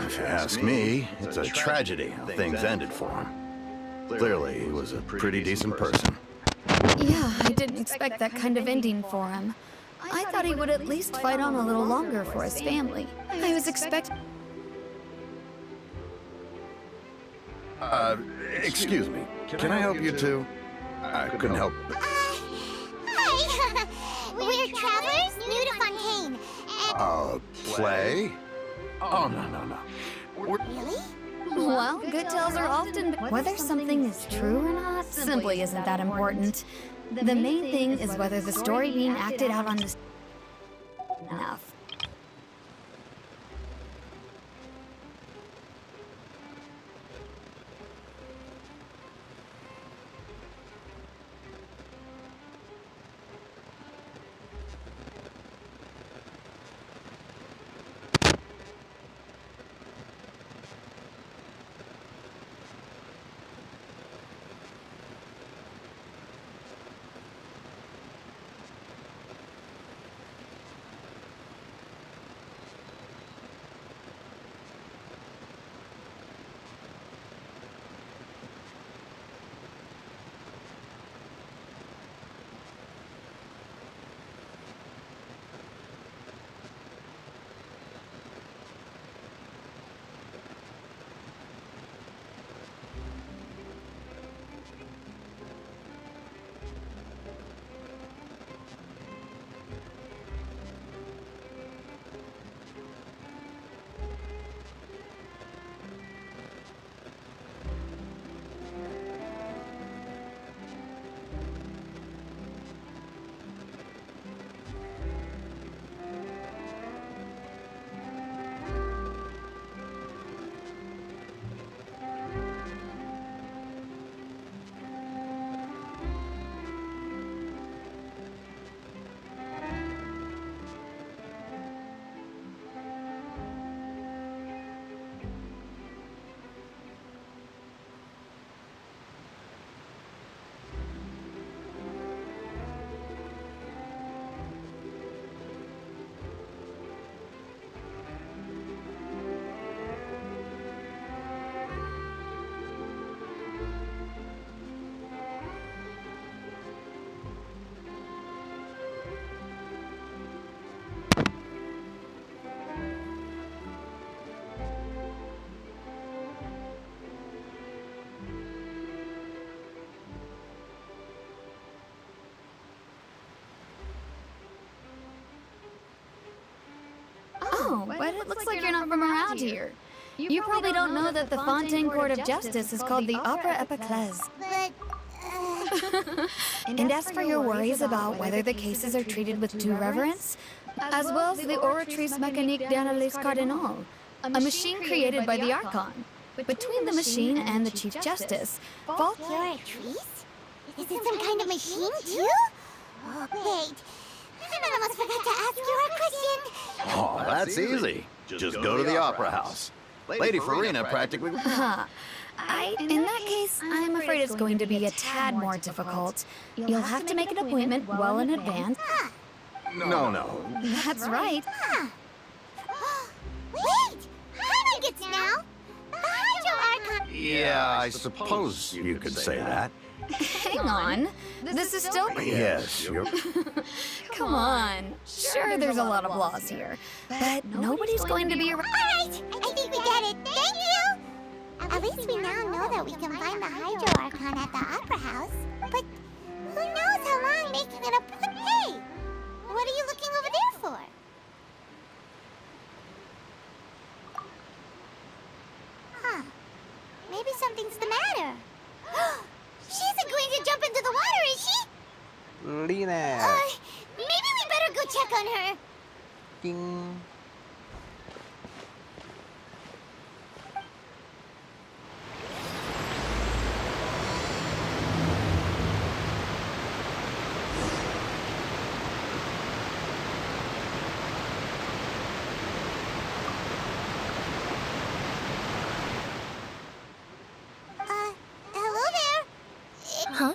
If you ask me, it's a tragedy how things ended for him. Clearly, he was a pretty decent person. Yeah, I didn't expect that kind of ending for him. I thought he would at least fight on a little longer for his family. I was expecting... Excuse me. Can I help you too? I couldn't help. Hi. We're travelers new to Fontaine. Play? Oh, no. Really? Well, good tales are often... Whether something is true or not simply isn't that important. The main thing is whether the story being acted out on this... Enough. but it looks like you're not from around here. You probably don't know that the Fontaine Court of Justice is called the Opera Epiclese. But, And as for your worries about whether the cases are treated with due reverence, as well as the Oratrice Mécanique d'Analyse Cardinal, a machine created by the Archon. Between the machine and the Chief Justice, fall... You're a trees? Is it some kind of machine, too? Oh, wait. I almost forgot to ask you a question. Oh, that's easy. Just go to the Opera House. Lady Farina practically... In that case, I'm afraid it's going to be a tad more difficult. You'll have to make an appointment well in advance. No. That's right. Wait! Paimon gets now! The Hydro Archon... Yeah, I suppose you could say that. Hang on. This is still... Yes, you're... Come on. Sure, there's a lot of laws here, but nobody's going to be around. All right, I think we get it. Thank you! At least we now know that we can find the Hydro Archon at the Opera House. But who knows how long making it a... Hey! What are you looking over there for? Huh. Maybe something's the matter. She isn't going to jump into the water, is she? Lina. Maybe we better go check on her. Ding. Hello there. Huh?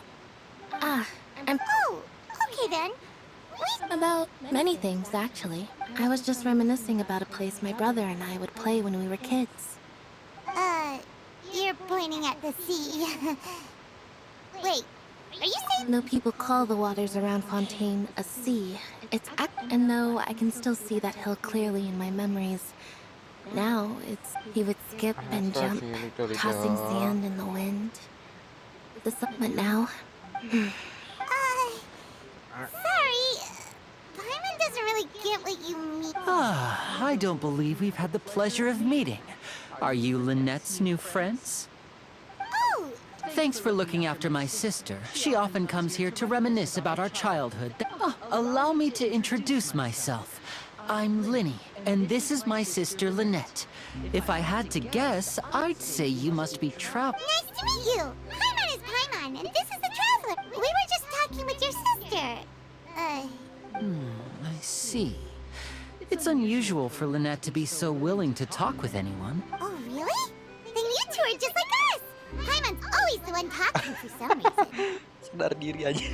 I'm... Oh, okay then. About many things, actually. I was just reminiscing about a place my brother and I would play when we were kids. You're pointing at the sea. Wait, are you saying... Though people call the waters around Fontaine a sea, it's and though I can still see that hill clearly in my memories, now it's... He would skip and jump, tossing sand in the wind. But now... Sorry. Paimon doesn't really get what you mean. I don't believe we've had the pleasure of meeting. Are you Lynette's new friends? Oh! Thanks for looking after my sister. She often comes here to reminisce about our childhood. Allow me to introduce myself. I'm Linny, and this is my sister Lynette. If I had to guess, I'd say you must be trapped. Nice to meet you. Paimon is Paimon, and this is the Traveler. We were just talking with your sister. I see. It's unusual for Lynette to be so willing to talk with anyone. Oh, really? Then you two are just like us. Paimon's always the one talking for some reason. Sadar diri aja.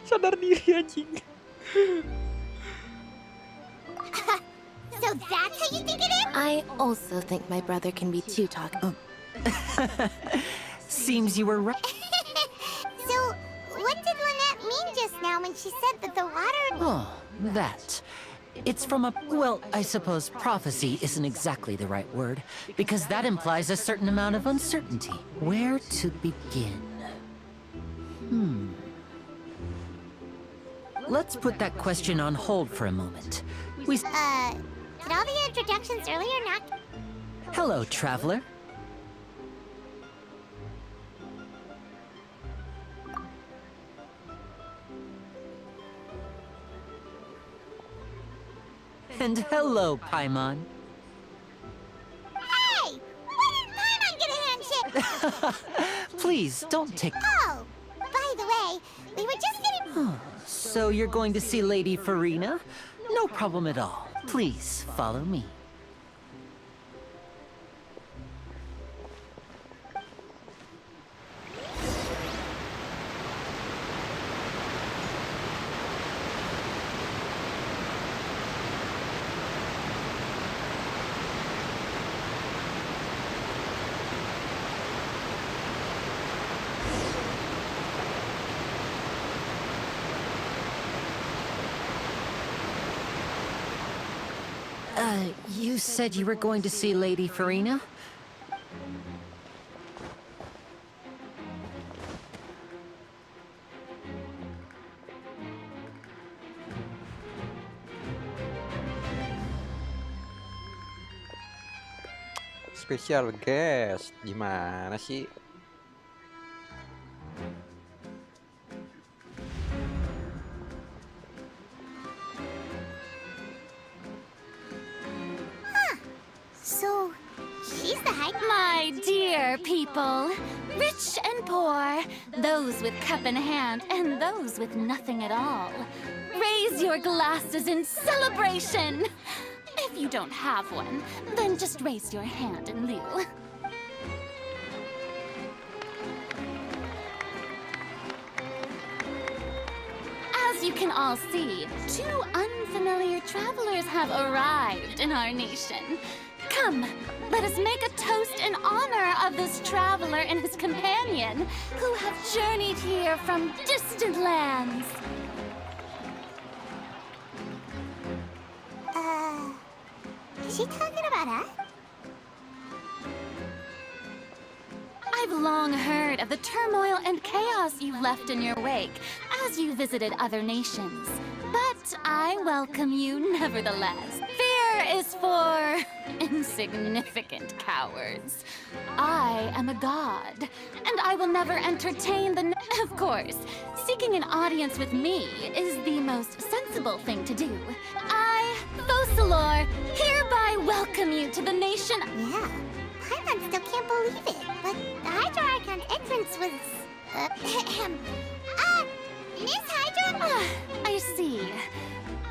Sadar diri anjing. So that's how you think it is? I also think my brother can be too talkative. Seems you were right. So, what did Lynette mean just now when she said that the water... Oh, that. It's from a... Well, I suppose prophecy isn't exactly the right word, because that implies a certain amount of uncertainty. Where to begin? Let's put that question on hold for a moment. Did all the introductions earlier not... Hello, Traveler. And hello, Paimon. Hey! Why didn't Paimon get a handshake? Please, don't take... Oh! By the way, we were just getting... So you're going to see Lady Farina? No problem at all. Please, follow me. You said you were going to see Lady Farina? special guest. Gimana sih? So, she's the high... My dear people, rich and poor, those with cup in hand and those with nothing at all, raise your glasses in celebration. If you don't have one, then just raise your hand in lieu. As you can all see, two unfamiliar travelers have arrived in our nation. Come, let us make a toast in honor of this traveler and his companion, who have journeyed here from distant lands. Is she talking about us? I've long heard of the turmoil and chaos you've left in your wake as you visited other nations. But I welcome you nevertheless. Fear is for insignificant cowards. I am a god, and I will never entertain the... Of course, seeking an audience with me is the most sensible thing to do. I, Fosalor, hereby welcome you to the nation... Yeah, Paimon still can't believe it, but the Hydro Archon's entrance was... Miss Hydro? I see.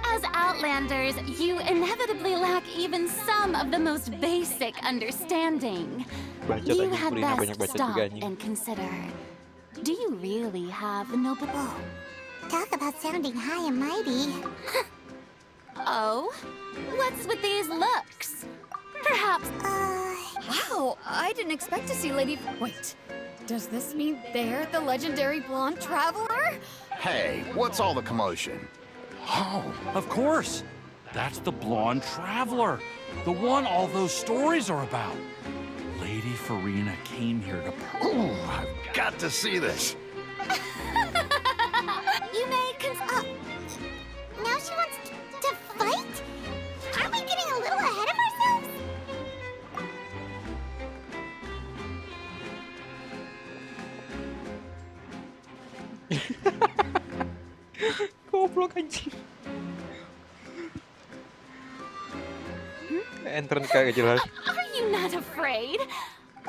As Outlanders, you inevitably lack even some of the most basic understanding. You had best stop and consider. Do you really have the noble... Oh, talk about sounding high and mighty. Oh? What's with these looks? Perhaps... Wow, I didn't expect to see Lady... Wait, does this mean they're the legendary blonde traveler? Hey, what's all the commotion? Oh, of course. That's the blonde traveler. The one all those stories are about. Lady Farina came here to... Ooh, I've got to see this. You may now she wants to fight? Aren't we getting a little ahead of ourselves? Goblok anjing. Entrance kagak jelas. Are you not afraid?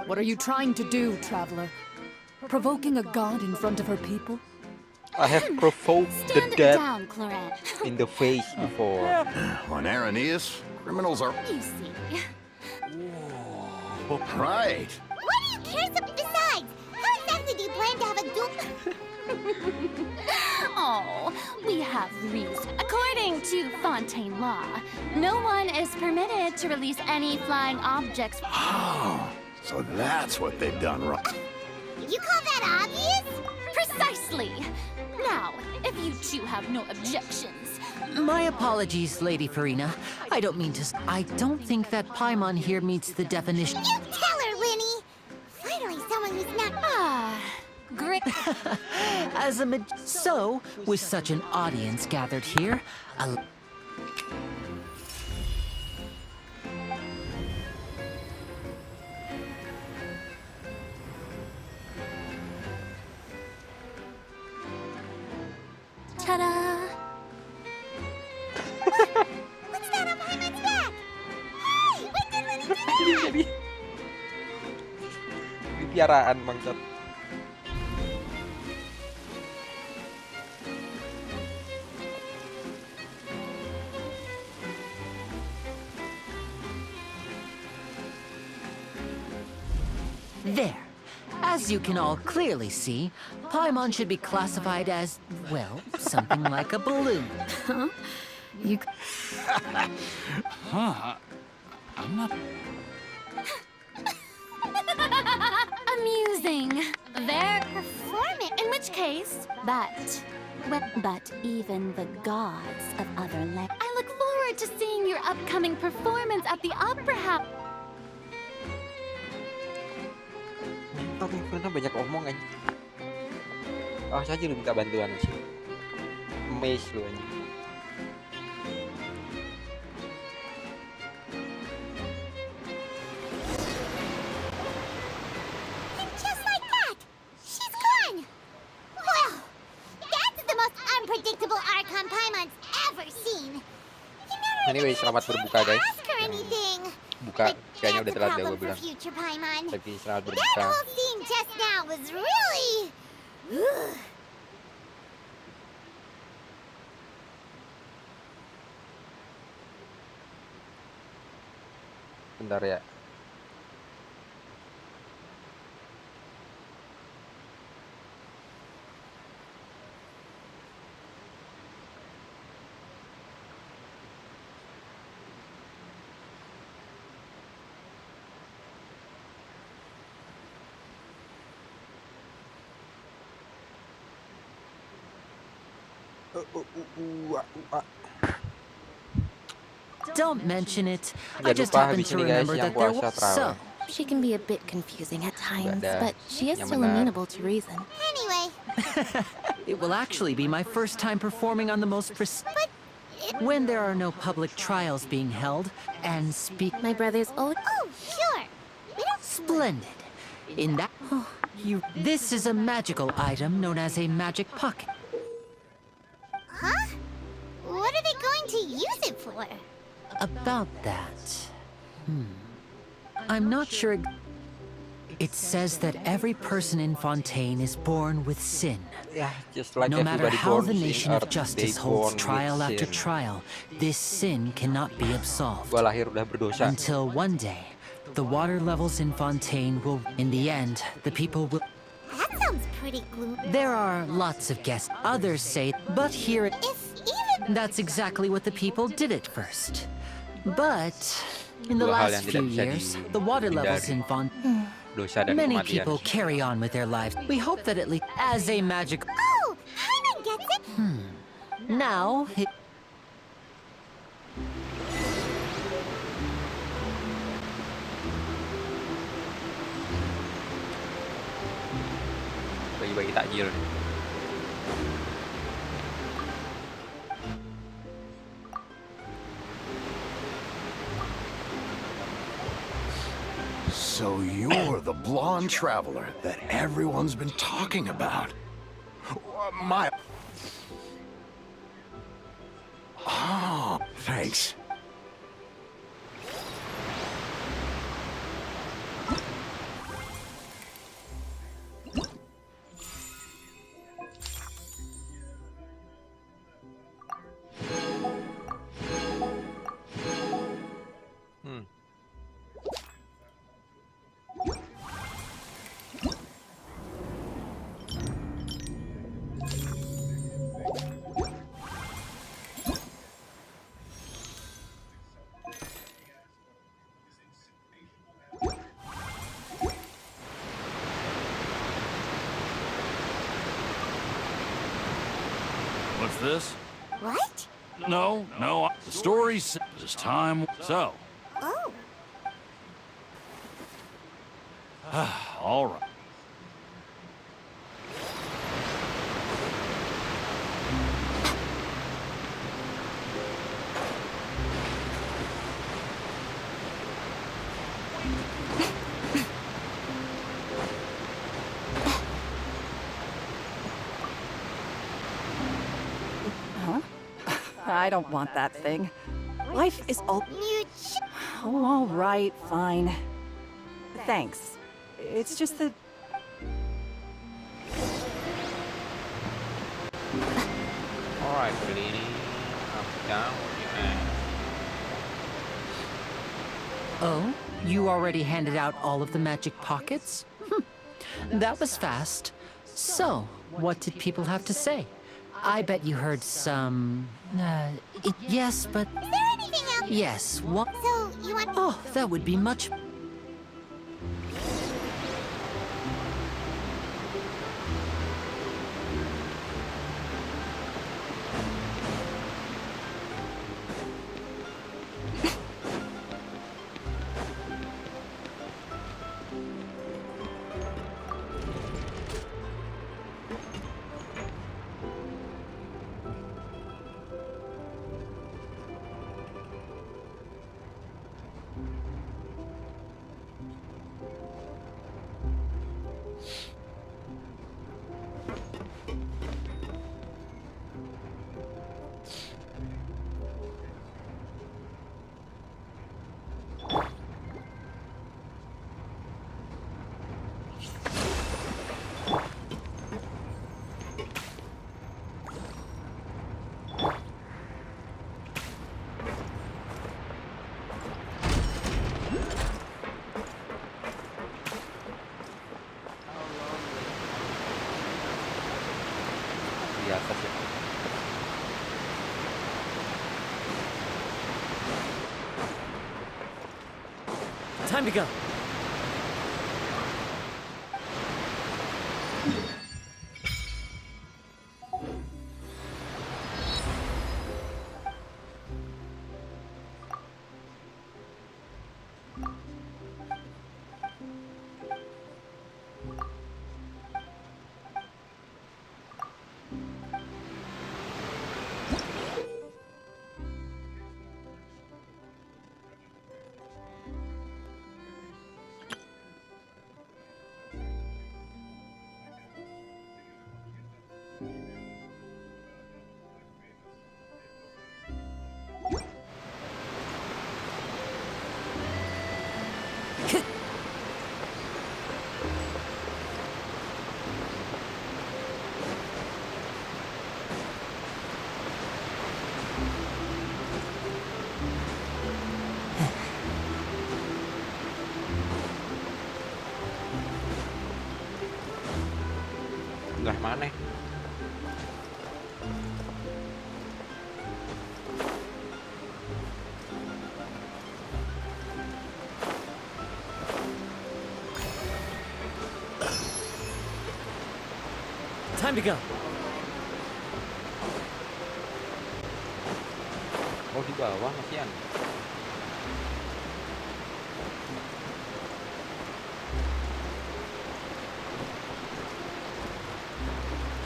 What are you trying to do, traveler? Provoking a god in front of her people? I have provoked the Stand dead down, Clorette. in the face before. On Aranias, criminals are... You see. Right. What do you care? Besides, how exactly do you plan to have a duel? Oh, we have reason. According to Fontaine law, no one is permitted to release any flying objects. Oh, so that's what they've done wrong. You call that obvious? Precisely. Now, if you two have no objections. My apologies, Lady Farina. I don't mean to... I don't think that Paimon here meets the definition... You tell her, Winnie! Finally someone who's not... Great. As a So, with such an audience gathered here, Ta-da! What's that on Paimon's back? Hey, when did Winnie do that? Ini piaraan bangsat. There. As you can all clearly see, Paimon should be classified as, well, something like a balloon. Huh? You... Huh? I'm not... Amusing. They're performing. In which case, but even the gods of other lands. I look forward to seeing your upcoming performance at the Opera House. Tapi Farina banyak omong anjing. Awas aja lu minta bantuan sih. Amaze lu anjing. Anyway, selamat berbuka guys. Ask her anything. Buka kayaknya udah That's a telat dah problem gue for bilang. future Paimon. Tapi selamat That berbuka. whole scene just now was really... Bentar ya. Don't mention it. Ya, I just lupa happened habis to ini guys remember yang that there puasa was terawih. so. She can be a bit confusing at times, dah, but she is yang still benar. amenable to reason. Anyway, It will actually be my first time performing on the most when there are no public trials being held and speak. My brother's old. oh, sure. Splendid. In that, this is a magical item known as a magic pocket. Huh? What are they going to use it for? About that, I'm not sure. It says that every person in Fontaine is born with sin. Yeah, just like No matter everybody how born the in nation Earth, of justice they holds born trial with after sin. trial, this sin cannot be absolved. Gua lahir udah berdosa. Until one day, the water levels in Fontaine will, in the end, the people will. That sounds pretty gloomy. There are lots of guests. Others say, but here it. That's exactly what the people did at first. But in the Dua hal last yang few tidak bisa years, the water levels dihindari. in Fontaine. Dosa dan Many kematian. people carry on with their lives. We hope that at least as a magic. Oh, Paimon gets it. Now, Bagi-bagi takjil. So you're the blonde traveler that everyone's been talking about. My... Oh, thanks. What's this? What? No, the story's just time. So, Oh. all right. Huh? I don't want that thing. Life is all... Oh, all right, fine. Thanks. It's just that... Alright, beli ini. Up, down, oh, you already handed out all of the magic pockets? That was fast. So, what did people have to say? I bet you heard some... yes, but... Is there anything else? Yes, what? So, you want... Oh, that would be much... Time to go. Lah mana? Time to go. Oh, di bawah masihan.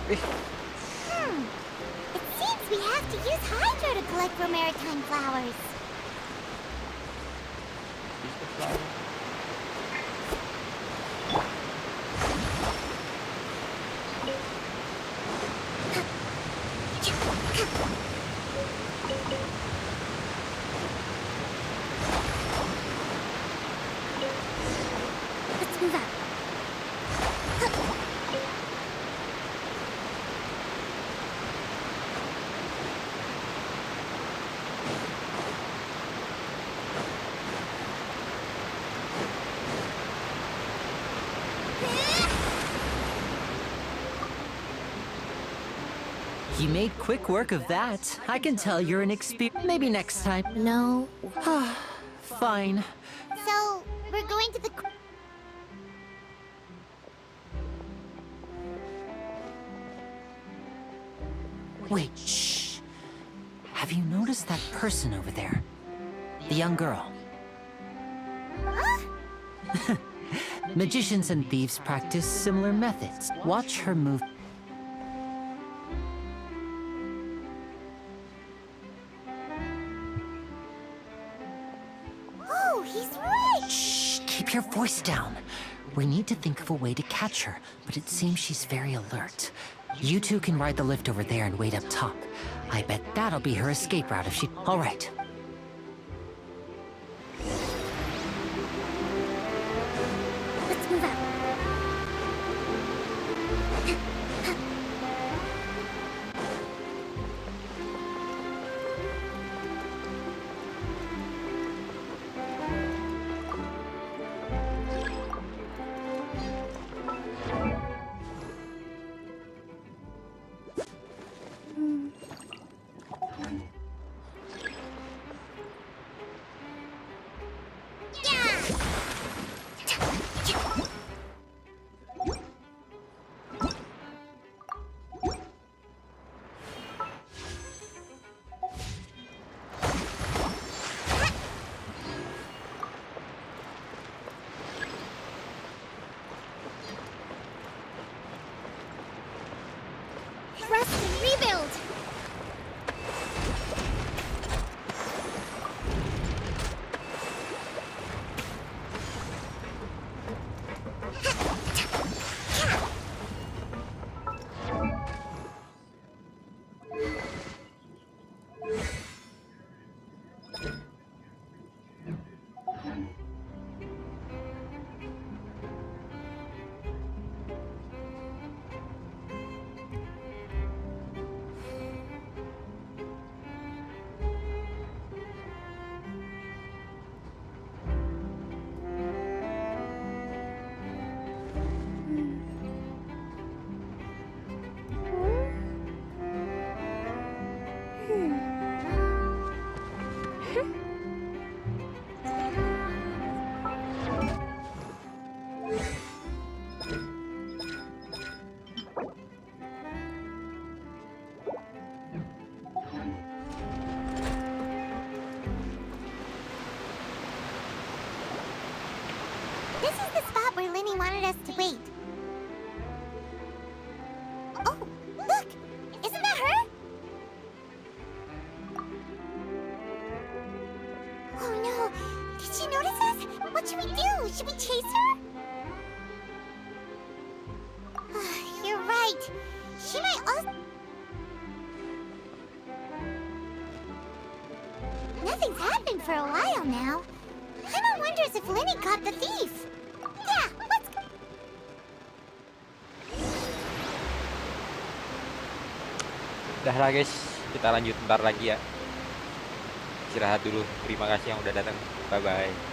It seems we have to use Hydro to collect for maritime flowers. Let's move out. You made quick work of that. I can tell you're an expert. Maybe next time. No. Fine. So, we're going to the... Wait, shh. Have you noticed that person over there? The young girl. Magicians and thieves practice similar methods. Watch her move. Oh, he's right! Shh, keep your voice down. We need to think of a way to catch her, but it seems she's very alert. You two can ride the lift over there and wait up top. I bet that'll be her escape route if she... All right. Let's move out. where Linny wanted us to wait. Oh, look! Isn't that her? Oh no! Did she notice us? What should we do? Should we chase her? You're right. She might also... Nothing's happened for a while now. Emma wonders if Linny caught the thief. Yeah, let's go. Udah lah guys, kita lanjut ntar lagi ya. Istirahat dulu. Terima kasih yang udah datang. Bye bye.